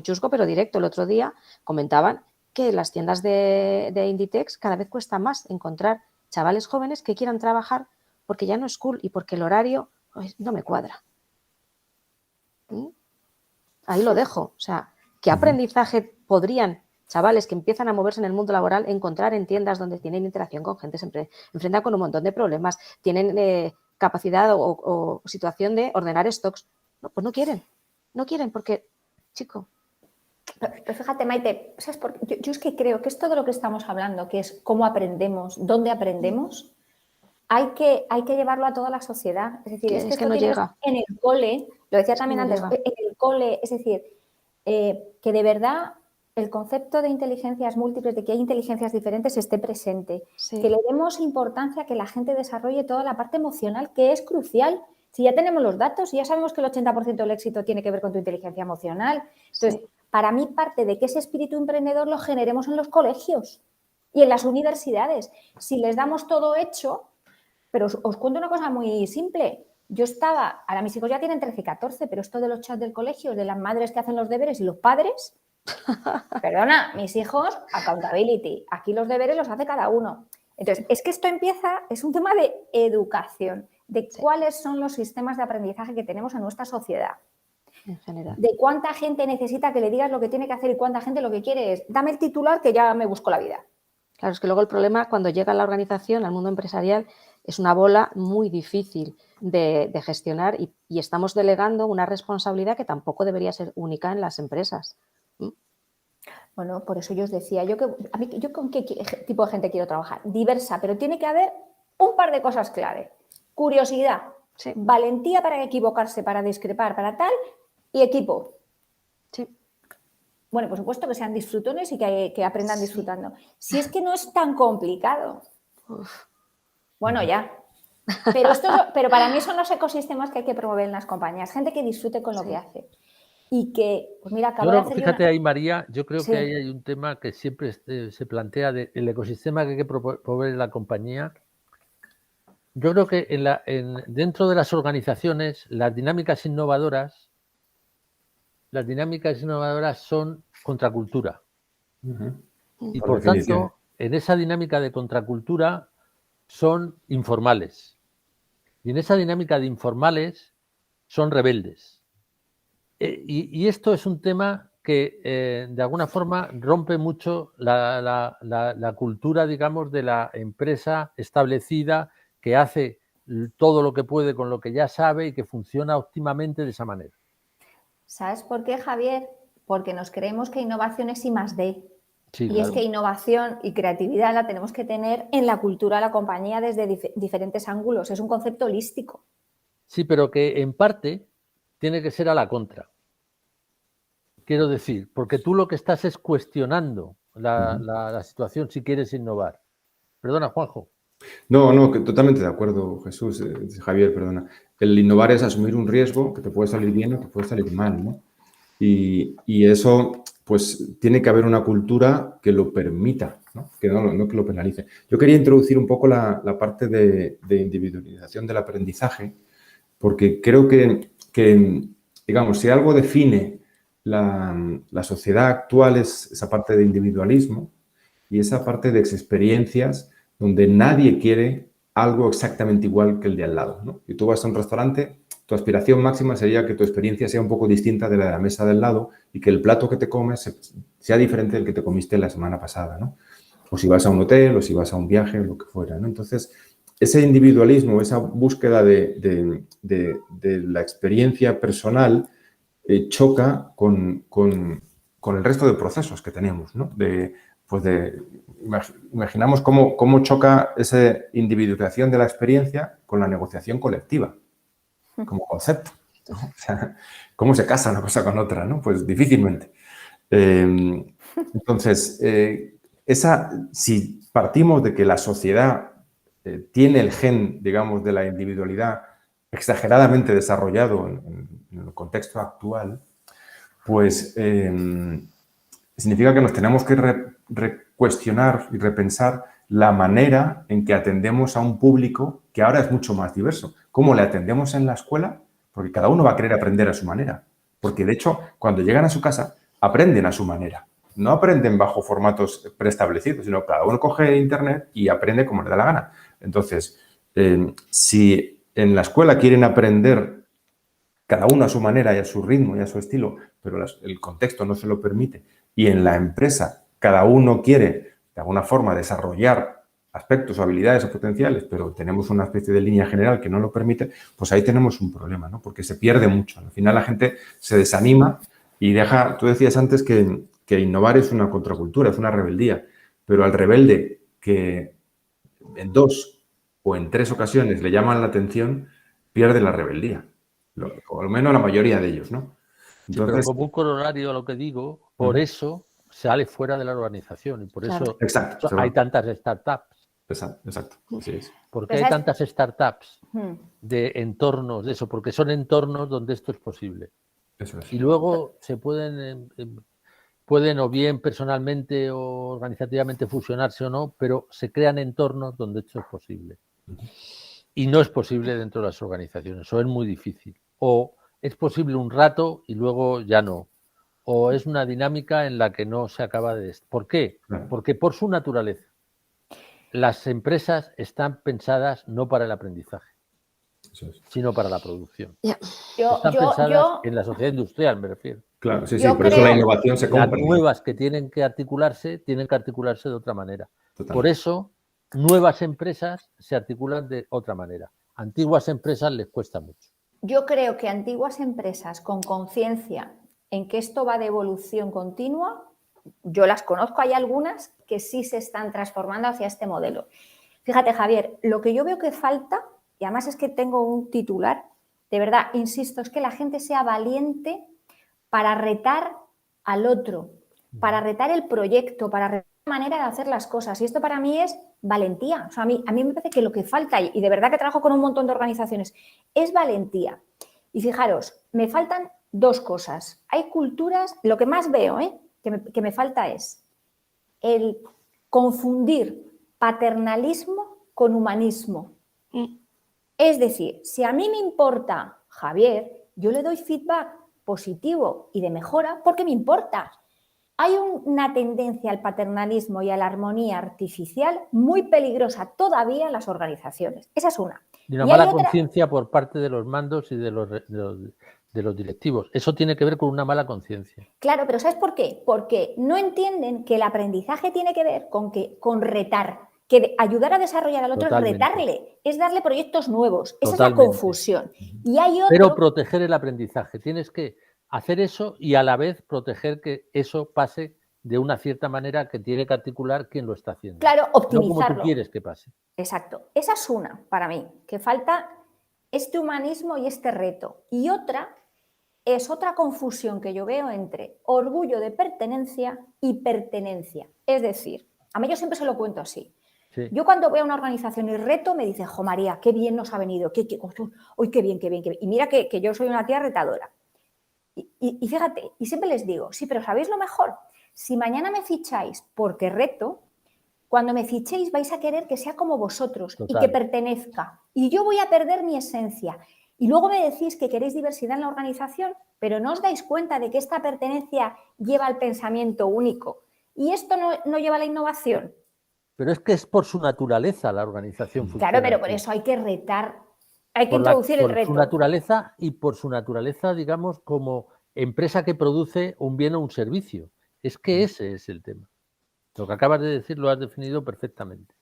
chusco, pero directo, el otro día comentaban que en las tiendas de Inditex cada vez cuesta más encontrar chavales jóvenes que quieran trabajar porque ya no es cool y porque el horario no me cuadra. Ahí lo dejo. O sea, ¿qué aprendizaje podrían chavales que empiezan a moverse en el mundo laboral encontrar en tiendas donde tienen interacción con gente, se enfrentan con un montón de problemas, tienen capacidad o situación de ordenar stocks? No, pues no quieren porque, chico.
Pero fíjate, Maite, ¿sabes por qué? Yo es que creo que es todo lo que estamos hablando, que es cómo aprendemos, dónde aprendemos, hay que llevarlo a toda la sociedad. Es decir,
es que no llega.
En el cole, lo decía también antes, en el cole, es decir, que de verdad el concepto de inteligencias múltiples, de que hay inteligencias diferentes, esté presente. Sí. Que le demos importancia a que la gente desarrolle toda la parte emocional, que es crucial. Si ya tenemos los datos, si ya sabemos que el 80% del éxito tiene que ver con tu inteligencia emocional. Entonces, para mí parte de que ese espíritu emprendedor lo generemos en los colegios y en las universidades. Si les damos todo hecho, pero os cuento una cosa muy simple. Yo estaba, ahora mis hijos ya tienen 13 y 14, pero esto de los chats del colegio, de las madres que hacen los deberes y los padres, perdona, mis hijos, accountability. Aquí los deberes los hace cada uno. Entonces, es que esto empieza, es un tema de educación, de cuáles son los sistemas de aprendizaje que tenemos en nuestra sociedad.
En general.
De cuánta gente necesita que le digas lo que tiene que hacer y cuánta gente lo que quiere es, dame el titular que ya me busco la vida.
Claro, es que luego el problema cuando llega a la organización, al mundo empresarial, es una bola muy difícil de gestionar y estamos delegando una responsabilidad que tampoco debería ser única en las empresas.
Bueno, por eso yo os decía, yo con qué tipo de gente quiero trabajar. Diversa, pero tiene que haber un par de cosas clave. Curiosidad,
Sí.
valentía para equivocarse, para discrepar, para tal, y equipo.
Sí.
Bueno, por supuesto que sean disfrutones y que aprendan disfrutando. Si es que no es tan complicado. Bueno, ya. Pero para mí son los ecosistemas que hay que promover en las compañías. Gente que disfrute con lo que hace. Y que, pues mira, acabo de hacer
fíjate ahí, María, yo creo
Sí.
que ahí hay un tema que siempre se plantea del ecosistema que hay que promover en la compañía. Yo creo que dentro de las organizaciones, las dinámicas innovadoras son contracultura. Y por tanto, en esa dinámica de contracultura son informales. Y en esa dinámica de informales son rebeldes. Y esto es un tema que de alguna forma rompe mucho la cultura, digamos, de la empresa establecida que hace todo lo que puede con lo que ya sabe y que funciona óptimamente de esa manera.
¿Sabes por qué, Javier? Porque nos creemos que innovación es I+D.
Sí,
y
claro.
es que innovación y creatividad la tenemos que tener en la cultura de la compañía desde diferentes ángulos. Es un concepto holístico.
Sí, pero que en parte tiene que ser a la contra. Quiero decir, porque tú lo que estás es cuestionando la situación si quieres innovar. Perdona, Juanjo.
No, que totalmente de acuerdo, Jesús, Javier, perdona. El innovar es asumir un riesgo que te puede salir bien o que puede salir mal, ¿no? Y eso, pues, tiene que haber una cultura que lo permita, ¿no? Que no que lo penalice. Yo quería introducir un poco la parte de individualización del aprendizaje, porque creo que, digamos, si algo define la sociedad actual es esa parte de individualismo y esa parte de experiencias donde nadie quiere algo exactamente igual que el de al lado, ¿no? Y tú vas a un restaurante, tu aspiración máxima sería que tu experiencia sea un poco distinta de la mesa del lado y que el plato que te comes sea diferente del que te comiste la semana pasada, ¿no? O si vas a un hotel, o si vas a un viaje, o lo que fuera, ¿no? Entonces, ese individualismo, esa búsqueda de la experiencia personal choca con el resto de procesos que tenemos, ¿no? Imaginamos cómo choca esa individualización de la experiencia con la negociación colectiva como concepto, ¿no? O sea, ¿cómo se casa una cosa con otra, ¿no? Pues difícilmente. Entonces, si partimos de que la sociedad tiene el gen, digamos, de la individualidad exageradamente desarrollado en el contexto actual, pues significa que nos tenemos que cuestionar y repensar la manera en que atendemos a un público que ahora es mucho más diverso. ¿Cómo le atendemos en la escuela? Porque cada uno va a querer aprender a su manera. Porque, de hecho, cuando llegan a su casa, aprenden a su manera. No aprenden bajo formatos preestablecidos, sino cada uno coge Internet y aprende como le da la gana. Entonces, si en la escuela quieren aprender cada uno a su manera y a su ritmo y a su estilo, pero el contexto no se lo permite, y en la empresa cada uno quiere, de alguna forma, desarrollar aspectos o habilidades o potenciales, pero tenemos una especie de línea general que no lo permite, pues ahí tenemos un problema, ¿no? Porque se pierde mucho. Al final la gente se desanima y deja... Tú decías antes que innovar es una contracultura, es una rebeldía, pero al rebelde que en 2 o en 3 ocasiones le llaman la atención, pierde la rebeldía. O al menos la mayoría de ellos, ¿no?
Entonces, sí, pero como un corolario a lo que digo, por eso sale fuera de la organización y por eso
exacto,
hay tantas startups.
Exacto, así es.
¿Por qué
Pues
hay
¿sabes?
tantas startups de entornos de eso? Porque son entornos donde esto es posible.
Eso es.
Y luego se pueden o bien personalmente o organizativamente fusionarse o no, pero se crean entornos donde esto es posible. Y no es posible dentro de las organizaciones, o es muy difícil. O es posible un rato y luego ya no. O es una dinámica en la que no se acaba de... ¿Por qué?
Claro.
Porque por su naturaleza. Las empresas están pensadas no para el aprendizaje,
Eso es.
sino para la producción.
Yo,
Están
yo,
pensadas
yo,
en la sociedad industrial, me refiero.
Claro, sí,
Yo
por eso la
creo-
innovación se
Las
compra.
nuevas que tienen que articularse de otra manera.
Totalmente.
Por eso, nuevas empresas se articulan de otra manera. Antiguas empresas les cuesta mucho.
Yo creo que antiguas empresas con conciencia en que esto va de evolución continua, yo las conozco, hay algunas que sí se están transformando hacia este modelo. Fíjate, Javier, lo que yo veo que falta, y además es que tengo un titular, de verdad, insisto, es que la gente sea valiente para retar al otro, para retar el proyecto, para retar la manera de hacer las cosas. Y esto para mí es valentía. O sea, a mí me parece que lo que falta, y de verdad que trabajo con un montón de organizaciones, es valentía. Y fijaros, me faltan dos cosas. Hay culturas, lo que más veo, que me falta es el confundir paternalismo con humanismo. Es decir, si a mí me importa Javier, yo le doy feedback positivo y de mejora porque me importa. Hay una tendencia al paternalismo y a la armonía artificial muy peligrosa todavía en las organizaciones. Esa es una.
Y una
Y hay
mala
otra-
conciencia por parte de los mandos y de los directivos. Eso tiene que ver con una mala conciencia.
Claro, pero ¿sabes por qué? Porque no entienden que el aprendizaje tiene que ver con retar, que ayudar a desarrollar al otro
Totalmente.
es retarle, es darle proyectos nuevos. Esa
Totalmente.
es la confusión. Y hay otro...
Pero proteger el aprendizaje. Tienes que hacer eso y a la vez proteger que eso pase de una cierta manera que tiene que articular quien lo está haciendo.
Claro,
No como
optimizarlo.
tú quieres que pase.
Exacto. Esa es una para mí, que falta este humanismo y este reto. Y otra es otra confusión que yo veo entre orgullo de pertenencia y pertenencia. Es decir, a mí yo siempre se lo cuento así.
Sí.
Yo cuando voy a una organización y reto me dicen, jo María, qué bien nos ha venido, uy, qué bien, qué bien, qué bien. Y mira que yo soy una tía retadora. Y fíjate, y siempre les digo, sí, pero ¿sabéis lo mejor? Si mañana me ficháis porque reto, cuando me fichéis vais a querer que sea como vosotros
Total.
y que pertenezca. Y yo voy a perder mi esencia. Y luego me decís que queréis diversidad en la organización, pero no os dais cuenta de que esta pertenencia lleva al pensamiento único. Y esto no lleva a la innovación.
Pero es que es por su naturaleza la organización.
Claro, pero por
así.
eso hay que retar, hay que
Por
introducir el
por
reto.
su naturaleza y por su naturaleza, digamos, como empresa que produce un bien o un servicio. Es que ese es el tema. Lo que acabas de decir lo has definido perfectamente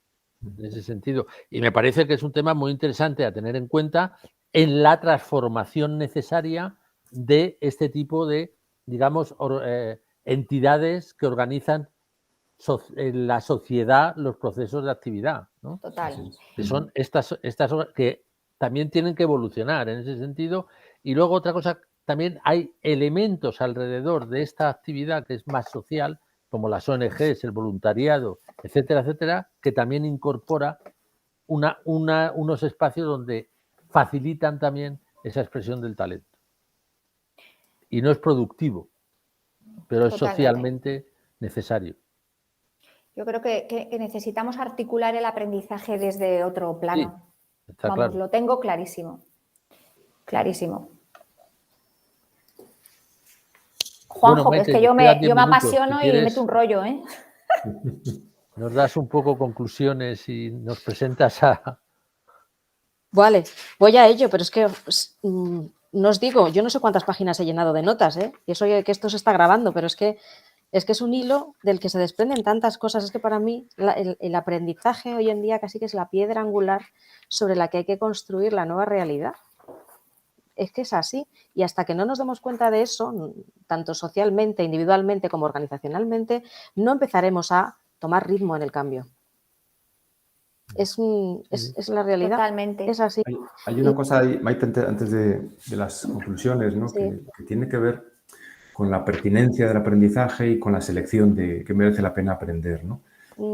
en ese sentido. Y me parece que es un tema muy interesante a tener en cuenta en la transformación necesaria de este tipo de, digamos, entidades que organizan en la sociedad los procesos de actividad, ¿no?
Total.
Que son estas que también tienen que evolucionar en ese sentido. Y luego otra cosa, también hay elementos alrededor de esta actividad que es más social, como las ONGs, el voluntariado, etcétera, etcétera, que también incorpora unos espacios donde facilitan también esa expresión del talento. Y no es productivo, pero es
Totalmente.
socialmente necesario.
Yo creo que necesitamos articular el aprendizaje desde otro plano.
Sí, está
Vamos,
claro.
lo tengo clarísimo. Clarísimo. Juanjo,
Bueno,
que es
Maite,
que yo
nos quedan 10
me
minutos.
apasiono
Si
y
quieres,
meto un rollo, ¿eh?
nos das un poco conclusiones y nos presentas a...
Vale, voy a ello, pero es que no os digo, yo no sé cuántas páginas he llenado de notas, ¿eh? Y eso que esto se está grabando, pero es que es un hilo del que se desprenden tantas cosas. Es que para mí el aprendizaje hoy en día casi que es la piedra angular sobre la que hay que construir la nueva realidad. Es que es así. Y hasta que no nos demos cuenta de eso, tanto socialmente, individualmente como organizacionalmente, no empezaremos a tomar ritmo en el cambio. Es la realidad.
Totalmente.
Es así.
Hay una cosa ahí, Maite, antes de las conclusiones, ¿no?
Sí.
que tiene que ver con la pertinencia del aprendizaje y con la selección de que merece la pena aprender, ¿no?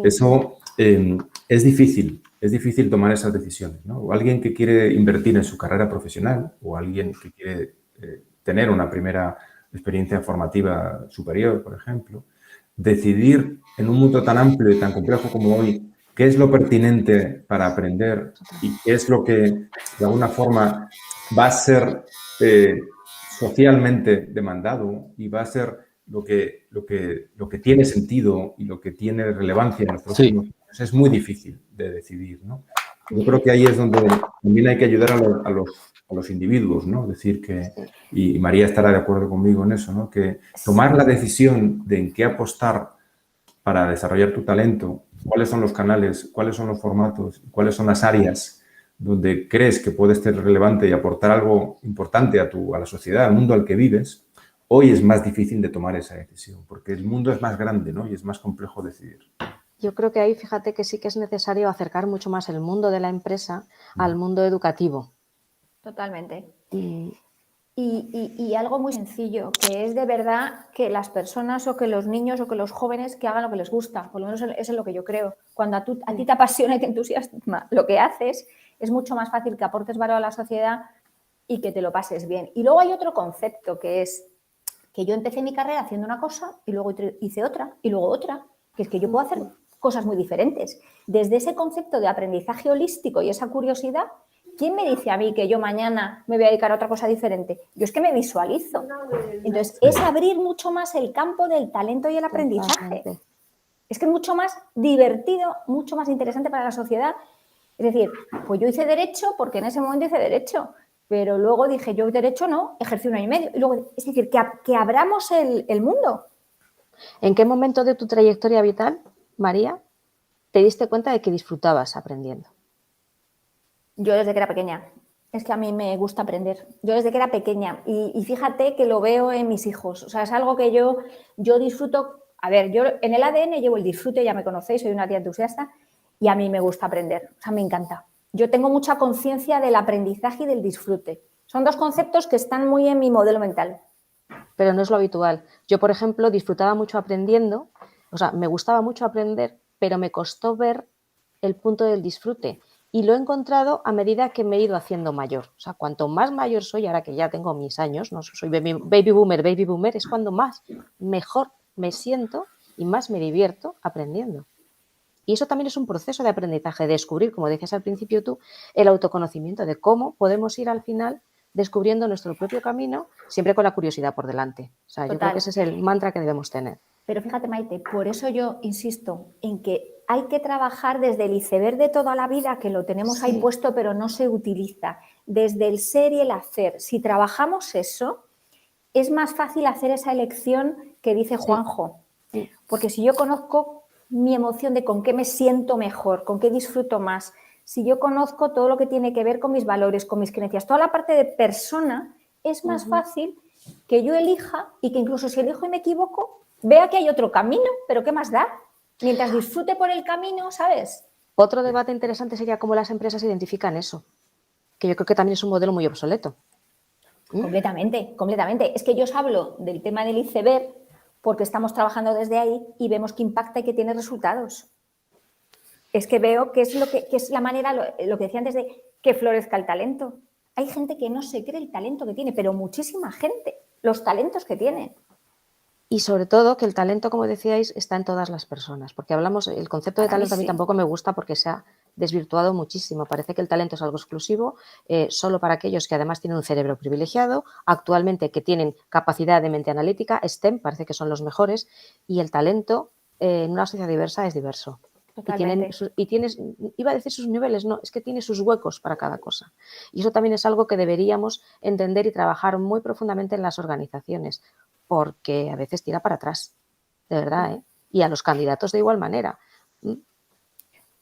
Eso, en es difícil tomar esas decisiones, ¿no? O alguien que quiere invertir en su carrera profesional o alguien que quiere tener una primera experiencia formativa superior, por ejemplo, decidir en un mundo tan amplio y tan complejo como hoy qué es lo pertinente para aprender y qué es lo que de alguna forma va a ser socialmente demandado y va a ser lo que tiene sentido y lo que tiene relevancia en los próximos años, es muy difícil de decidir, ¿no? Yo creo que ahí es donde también hay que ayudar a los individuos, ¿no? Decir que, y María estará de acuerdo conmigo en eso, ¿no? Que tomar la decisión de en qué apostar para desarrollar tu talento, cuáles son los canales, cuáles son los formatos, cuáles son las áreas donde crees que puedes ser relevante y aportar algo importante a la sociedad, al mundo al que vives, hoy es más difícil de tomar esa decisión, porque el mundo es más grande, ¿no? Y es más complejo decidir.
Yo creo que ahí, fíjate que sí que es necesario acercar mucho más el mundo de la empresa al mundo educativo.
Totalmente. Y algo muy sencillo, que es de verdad que las personas o que los niños o que los jóvenes que hagan lo que les gusta, por lo menos eso es lo que yo creo. Cuando a ti te apasiona y te entusiasma lo que haces, es mucho más fácil que aportes valor a la sociedad y que te lo pases bien. Y luego hay otro concepto que es que yo empecé mi carrera haciendo una cosa y luego hice otra y luego otra, que es que yo puedo hacer cosas muy diferentes. Desde ese concepto de aprendizaje holístico y esa curiosidad, ¿quién me dice a mí que yo mañana me voy a dedicar a otra cosa diferente? Yo es que me visualizo. Entonces, es abrir mucho más el campo del talento y el aprendizaje. Es que es mucho más divertido, mucho más interesante para la sociedad. Es decir, pues yo hice Derecho porque en ese momento hice Derecho, pero luego dije, yo Derecho no, ejercí 1 año y medio. Y luego, es decir, que abramos el mundo.
¿En qué momento de tu trayectoria vital, María, te diste cuenta de que disfrutabas aprendiendo?
Yo desde que era pequeña. Es que a mí me gusta aprender. Yo desde que era pequeña. Y fíjate que lo veo en mis hijos. O sea, es algo que yo disfruto. A ver, yo en el ADN llevo el disfrute, ya me conocéis, soy una tía entusiasta y a mí me gusta aprender. O sea, me encanta. Yo tengo mucha conciencia del aprendizaje y del disfrute. Son 2 conceptos que están muy en mi modelo mental.
Pero no es lo habitual. Yo, por ejemplo, disfrutaba mucho aprendiendo, o sea, me gustaba mucho aprender, pero me costó ver el punto del disfrute. Y lo he encontrado a medida que me he ido haciendo mayor. O sea, cuanto más mayor soy, ahora que ya tengo mis años, no soy baby boomer, es cuando más mejor me siento y más me divierto aprendiendo. Y eso también es un proceso de aprendizaje, de descubrir, como decías al principio tú, el autoconocimiento de cómo podemos ir al final descubriendo nuestro propio camino, siempre con la curiosidad por delante. O sea, yo creo que ese es el mantra que debemos tener.
Pero fíjate, Maite, por eso yo insisto en que hay que trabajar desde el iceberg de toda la vida, que lo tenemos ahí puesto pero no se utiliza, desde el ser y el hacer. Si trabajamos eso, es más fácil hacer esa elección que dice Juanjo. Porque si yo conozco mi emoción de con qué me siento mejor, con qué disfruto más, si yo conozco todo lo que tiene que ver con mis valores, con mis creencias, toda la parte de persona, es más fácil que yo elija y que incluso si elijo y me equivoco, vea que hay otro camino, pero ¿qué más da? Mientras disfrute por el camino, ¿sabes?
Otro debate interesante sería cómo las empresas identifican eso, que yo creo que también es un modelo muy obsoleto.
Completamente, completamente. Es que yo os hablo del tema del iceberg porque estamos trabajando desde ahí y vemos que impacta y que tiene resultados. Es que veo que es la manera, lo que decía antes de que florezca el talento. Hay gente que no se cree el talento que tiene, pero muchísima gente, los talentos que tiene.
Y sobre todo que el talento, como decíais, está en todas las personas, porque hablamos, el concepto de talento a mí tampoco me gusta porque se ha desvirtuado muchísimo. Parece que el talento es algo exclusivo, solo para aquellos que además tienen un cerebro privilegiado, actualmente que tienen capacidad de mente analítica, STEM, parece que son los mejores, y el talento en una sociedad diversa es diverso. Y tienes, iba a decir sus niveles, no, es que tiene sus huecos para cada cosa. Y eso también es algo que deberíamos entender y trabajar muy profundamente en las organizaciones, porque a veces tira para atrás, de verdad, ¿eh? Y a los candidatos de igual manera.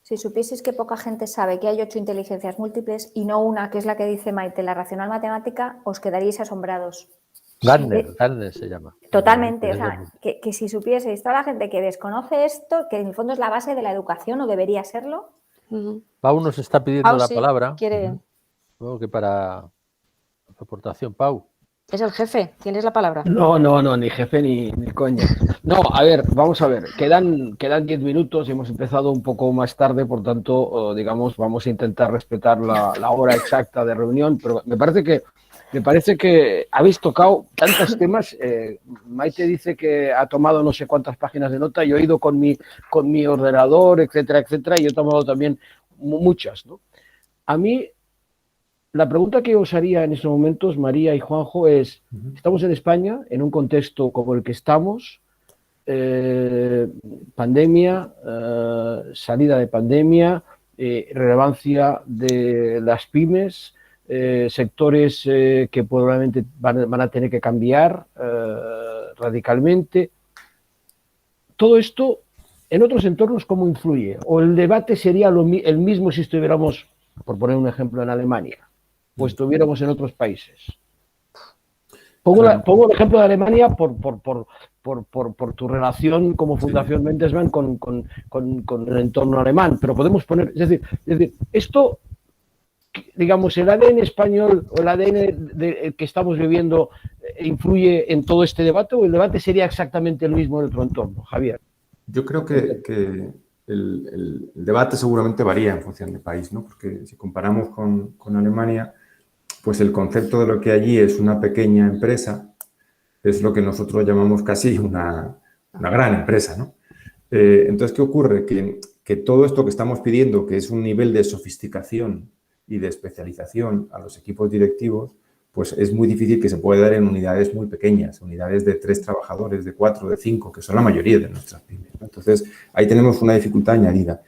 Si supieseis que poca gente sabe que hay 8 inteligencias múltiples y no una, que es la que dice Maite, la racional matemática, os quedaríais asombrados.
Gardner se llama.
Totalmente, o sea, que si supieseis toda la gente que desconoce esto, que en el fondo es la base de la educación o debería serlo.
Pau nos está pidiendo la
sí,
palabra.
Quiere...
Supongo que para su aportación, Pau.
Es el jefe, tienes la palabra.
No, ni jefe ni coña. No, a ver, vamos a ver, quedan 10 minutos y hemos empezado un poco más tarde, por tanto, digamos, vamos a intentar respetar la hora exacta de reunión, pero me parece que habéis tocado tantos temas. Maite dice que ha tomado no sé cuántas páginas de nota, yo he ido con mi ordenador, etcétera, etcétera, y he tomado también muchas, ¿no? A mí, la pregunta que os haría en estos momentos, María y Juanjo, es, estamos en España, en un contexto como el que estamos, pandemia, salida de pandemia, relevancia de las pymes, sectores que probablemente van a tener que cambiar radicalmente. Todo esto, en otros entornos, ¿cómo influye? ¿O el debate sería el mismo si estuviéramos, por poner un ejemplo, en Alemania, o estuviéramos en otros países? Pongo el ejemplo de Alemania por tu relación como Fundación Bertelsmann con el entorno alemán, pero podemos poner, es decir, esto, digamos, el ADN español o el ADN que estamos viviendo influye en todo este debate, o el debate sería exactamente el mismo en otro entorno, Javier.
Yo creo que el debate seguramente varía en función de país, ¿no? Porque si comparamos con Alemania, pues el concepto de lo que allí es una pequeña empresa es lo que nosotros llamamos casi una gran empresa, ¿no? Entonces, ¿qué ocurre? Que todo esto que estamos pidiendo, que es un nivel de sofisticación y de especialización a los equipos directivos, pues es muy difícil que se pueda dar en unidades muy pequeñas, unidades de 3 trabajadores, de 4, de 5, que son la mayoría de nuestras pymes, ¿no? Entonces, ahí tenemos una dificultad añadida.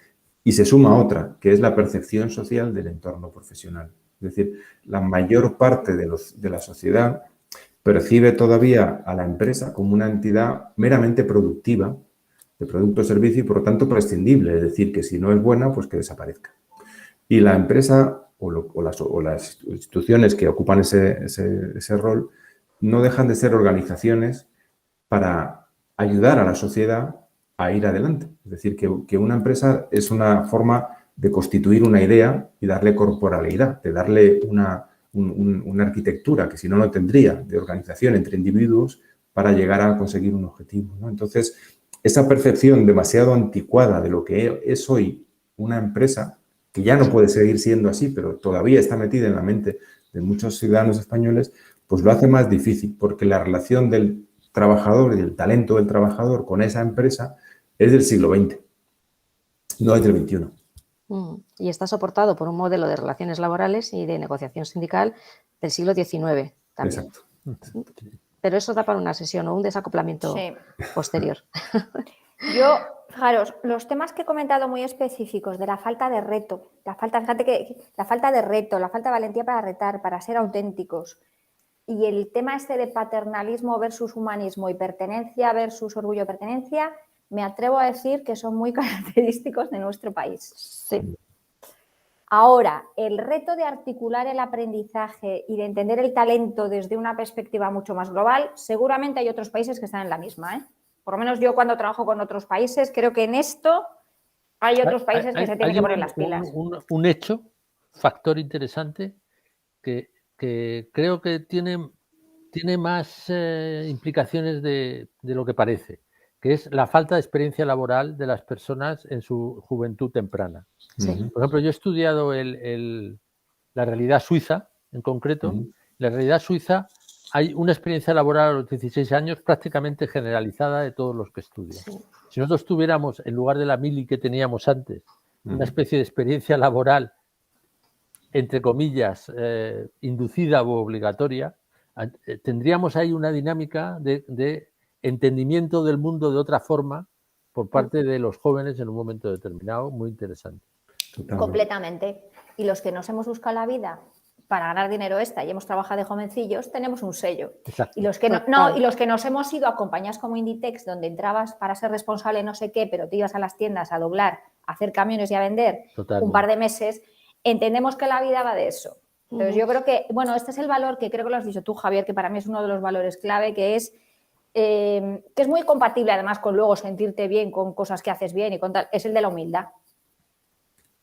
Y se suma otra, que es la percepción social del entorno profesional. Es decir, la mayor parte de la sociedad percibe todavía a la empresa como una entidad meramente productiva de producto o servicio y, por lo tanto, prescindible. Es decir, que si no es buena, pues que desaparezca. Y la empresa o las instituciones que ocupan ese rol no dejan de ser organizaciones para ayudar a la sociedad a ir adelante. Es decir, que una empresa es una forma de constituir una idea y darle corporalidad, de darle una arquitectura que si no, no tendría, de organización entre individuos para llegar a conseguir un objetivo, ¿no? Entonces, esa percepción demasiado anticuada de lo que es hoy una empresa, que ya no puede seguir siendo así, pero todavía está metida en la mente de muchos ciudadanos españoles, pues lo hace más difícil, porque la relación del trabajador y del talento del trabajador con esa empresa es del siglo XX, no es del XXI.
Y está soportado por un modelo de relaciones laborales y de negociación sindical del siglo XIX también.
Exacto.
Pero eso da para una sesión o un desacoplamiento posterior.
Yo, fijaros, los temas que he comentado muy específicos de la falta de reto, la falta de valentía para retar, para ser auténticos, y el tema este de paternalismo versus humanismo y pertenencia versus orgullo de pertenencia, me atrevo a decir que son muy característicos de nuestro país.
Sí.
Ahora, el reto de articular el aprendizaje y de entender el talento desde una perspectiva mucho más global, seguramente hay otros países que están en la misma, ¿eh? Por lo menos yo cuando trabajo con otros países, creo que en esto hay otros países que se tienen que poner las pilas.
Un hecho, factor interesante, que creo que tiene más implicaciones de lo que parece, que es la falta de experiencia laboral de las personas en su juventud temprana.
Sí.
Por ejemplo, yo he estudiado la realidad suiza, en concreto. La realidad suiza hay una experiencia laboral a los 16 años prácticamente generalizada de todos los que estudian. Sí. Si nosotros tuviéramos, en lugar de la mili que teníamos antes, una especie de experiencia laboral, entre comillas, inducida o obligatoria, tendríamos ahí una dinámica de entendimiento del mundo de otra forma por parte de los jóvenes en un momento determinado, muy interesante.
Completamente. Y los que nos hemos buscado la vida para ganar dinero extra y hemos trabajado de jovencillos, tenemos un sello.
Exacto.
Y los que y los que nos hemos ido a compañías como Inditex, donde entrabas para ser responsable no sé qué, pero te ibas a las tiendas a doblar, a hacer camiones y a vender un par de meses, entendemos que la vida va de eso. Entonces yo creo que, bueno, este es el valor que creo que lo has dicho tú, Javier, que para mí es uno de los valores clave, que es muy compatible además con luego sentirte bien con cosas que haces bien y con tal, es el de la humildad.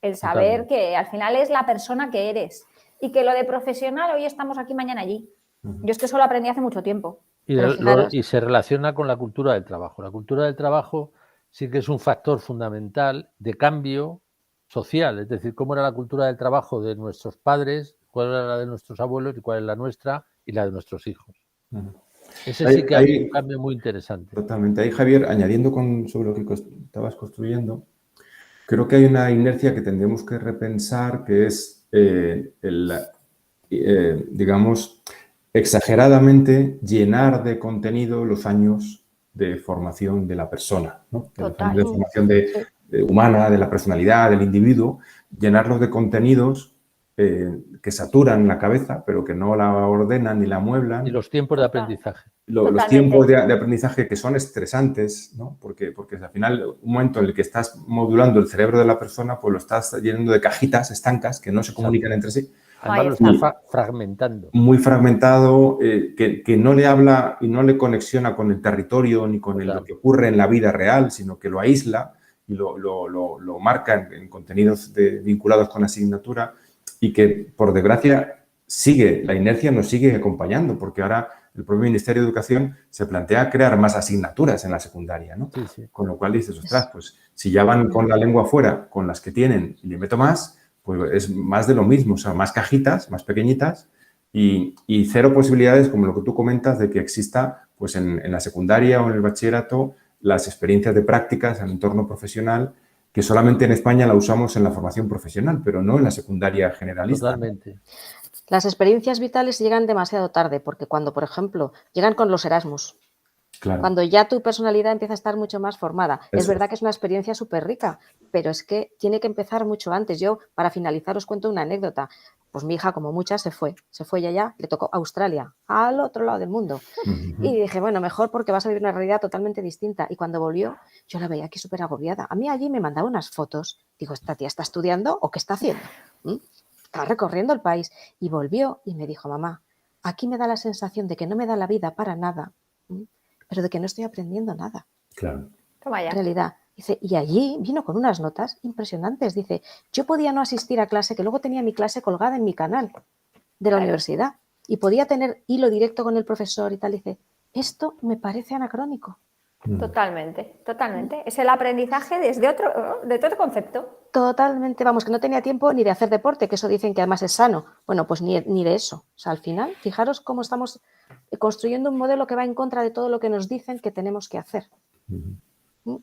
El saber que al final es la persona que eres y que lo de profesional hoy estamos aquí, mañana allí. Yo es que eso lo aprendí hace mucho tiempo.
Y se relaciona con la cultura del trabajo. La cultura del trabajo sí que es un factor fundamental de cambio social, es decir, cómo era la cultura del trabajo de nuestros padres, cuál era la de nuestros abuelos y cuál es la nuestra y la de nuestros hijos. Ese sí que hay un cambio muy interesante.
Totalmente. Ahí, Javier, añadiendo sobre lo que estabas construyendo, creo que hay una inercia que tendremos que repensar, que es, digamos, exageradamente llenar de contenido los años de formación de la persona, ¿no? De formación humana, de la personalidad, del individuo, llenarlos de contenidos que saturan la cabeza, pero que no la ordenan ni la amueblan.
Y los tiempos de aprendizaje.
Los tiempos de aprendizaje que son estresantes, ¿no? Porque al final, un momento en el que estás modulando el cerebro de la persona, pues lo estás llenando de cajitas estancas que no se comunican entre sí.
Además lo está fragmentando.
Muy fragmentado, que no le habla y no le conexiona con el territorio ni con lo que ocurre en la vida real, sino que lo aísla y lo marca en contenidos vinculados con asignatura y que, por desgracia, la inercia nos sigue acompañando, porque ahora el propio Ministerio de Educación se plantea crear más asignaturas en la secundaria, ¿no?
Sí.
Con lo cual dices, ostras, pues si ya van con la lengua fuera, con las que tienen y le meto más, pues es más de lo mismo, o sea, más cajitas, más pequeñitas y cero posibilidades, como lo que tú comentas, de que exista pues en la secundaria o en el bachillerato las experiencias de prácticas en el entorno profesional, que solamente en España la usamos en la formación profesional, pero no en la secundaria generalista.
Totalmente.
Las experiencias vitales llegan demasiado tarde, porque cuando, por ejemplo, llegan con los Erasmus,
claro.
Cuando ya tu personalidad empieza a estar mucho más formada. Es verdad que es una experiencia súper rica, pero es que tiene que empezar mucho antes. Yo, para finalizar, os cuento una anécdota. Pues mi hija, como muchas, se fue ya, le tocó Australia, al otro lado del mundo. Y dije, bueno, mejor porque vas a vivir una realidad totalmente distinta. Y cuando volvió, yo la veía aquí súper agobiada. A mí allí me mandaba unas fotos. Digo, ¿esta tía está estudiando o qué está haciendo? Está recorriendo el país. Y volvió y me dijo, mamá, aquí me da la sensación de que no me da la vida para nada, pero de que no estoy aprendiendo nada.
Claro.
Toma ya.
En realidad. Dice, y allí vino con unas notas impresionantes. Dice, yo podía no asistir a clase, que luego tenía mi clase colgada en mi canal de la universidad y podía tener hilo directo con el profesor y tal. Dice, esto me parece anacrónico.
Totalmente, totalmente. Es el aprendizaje desde otro concepto.
Totalmente, vamos, que no tenía tiempo ni de hacer deporte, que eso dicen que además es sano. Bueno, pues ni de eso. O sea, al final, fijaros cómo estamos construyendo un modelo que va en contra de todo lo que nos dicen que tenemos que hacer.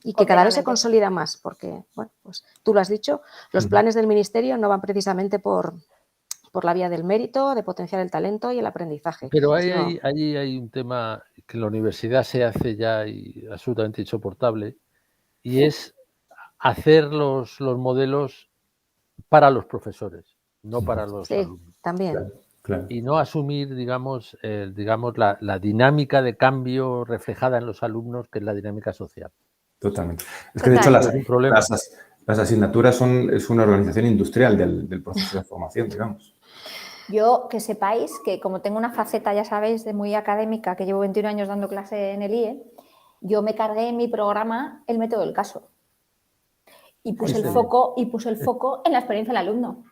Y que cada vez se consolida más, porque, bueno, pues tú lo has dicho, los planes del Ministerio no van precisamente por la vía del mérito, de potenciar el talento y el aprendizaje.
Pero ahí hay un tema que en la universidad se hace ya absolutamente insoportable, y es hacer los modelos para los profesores, no para los alumnos.
También.
Claro.
Y no asumir, digamos, la dinámica de cambio reflejada en los alumnos, que es la dinámica social.
Totalmente. Es que, de hecho, las asignaturas es una organización industrial del proceso de formación, digamos.
Yo, que sepáis que como tengo una faceta, ya sabéis, de muy académica, que llevo 21 años dando clase en el IE, yo me cargué en mi programa el método del caso. Y puse el foco en la experiencia del alumno.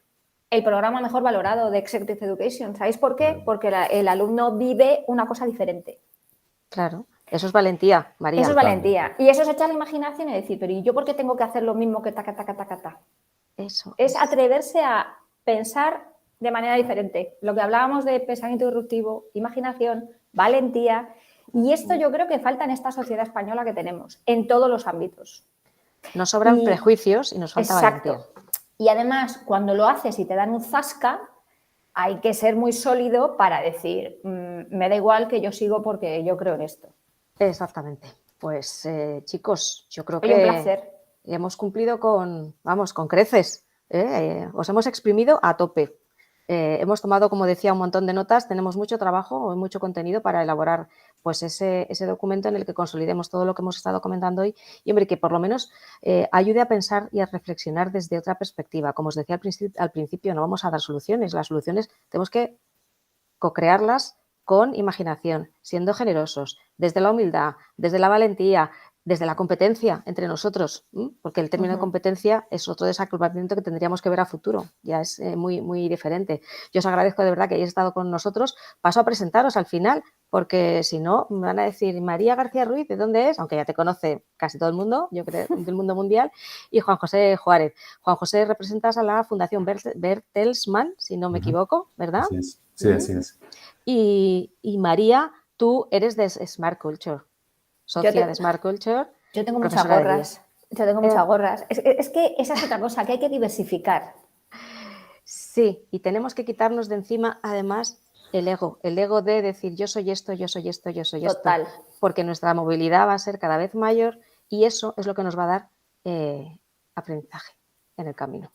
El programa mejor valorado de Executive Education. ¿Sabéis por qué? Porque el alumno vive una cosa diferente.
Claro. Eso es valentía, María.
Eso es valentía. Y eso es echar la imaginación y decir, pero ¿y yo por qué tengo que hacer lo mismo que taca?
Eso.
Es atreverse a pensar de manera diferente. Lo que hablábamos de pensamiento disruptivo, imaginación, valentía. Y esto yo creo que falta en esta sociedad española que tenemos, en todos los ámbitos.
Nos sobran prejuicios y nos falta valentía.
Y además, cuando lo haces y te dan un zasca, hay que ser muy sólido para decir, me da igual que yo sigo porque yo creo en esto.
Exactamente. Pues chicos, yo creo
que un placer.
Hemos cumplido con creces. Os hemos exprimido a tope. Hemos tomado, como decía, un montón de notas. Tenemos mucho trabajo y mucho contenido para elaborar pues ese documento en el que consolidemos todo lo que hemos estado comentando hoy y, hombre, que por lo menos ayude a pensar y a reflexionar desde otra perspectiva. Como os decía al principio, no vamos a dar soluciones. Las soluciones tenemos que co-crearlas con imaginación, siendo generosos, desde la humildad, desde la valentía, desde la competencia entre nosotros, porque el término de competencia es otro desacoplamiento que tendríamos que ver a futuro, ya es muy, muy diferente. Yo os agradezco de verdad que hayáis estado con nosotros. Paso a presentaros al final, porque si no me van a decir María García Ruiz, ¿de dónde es? Aunque ya te conoce casi todo el mundo, yo creo, del mundo mundial, y Juan José Juárez. Juan José, representas a la Fundación Bertelsmann, si no me equivoco, ¿verdad?
Así es. Sí, así es.
Y María, tú eres de Smart Culture, socia de Smart Culture.
Yo tengo muchas gorras. Yo tengo muchas gorras. Es que esa es otra cosa, que hay que diversificar.
Sí, y tenemos que quitarnos de encima, además, el ego de decir yo soy esto, yo soy esto, yo soy
Total.
esto. Porque nuestra movilidad va a ser cada vez mayor y eso es lo que nos va a dar aprendizaje en el camino.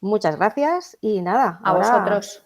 Muchas gracias y nada.
A vosotros.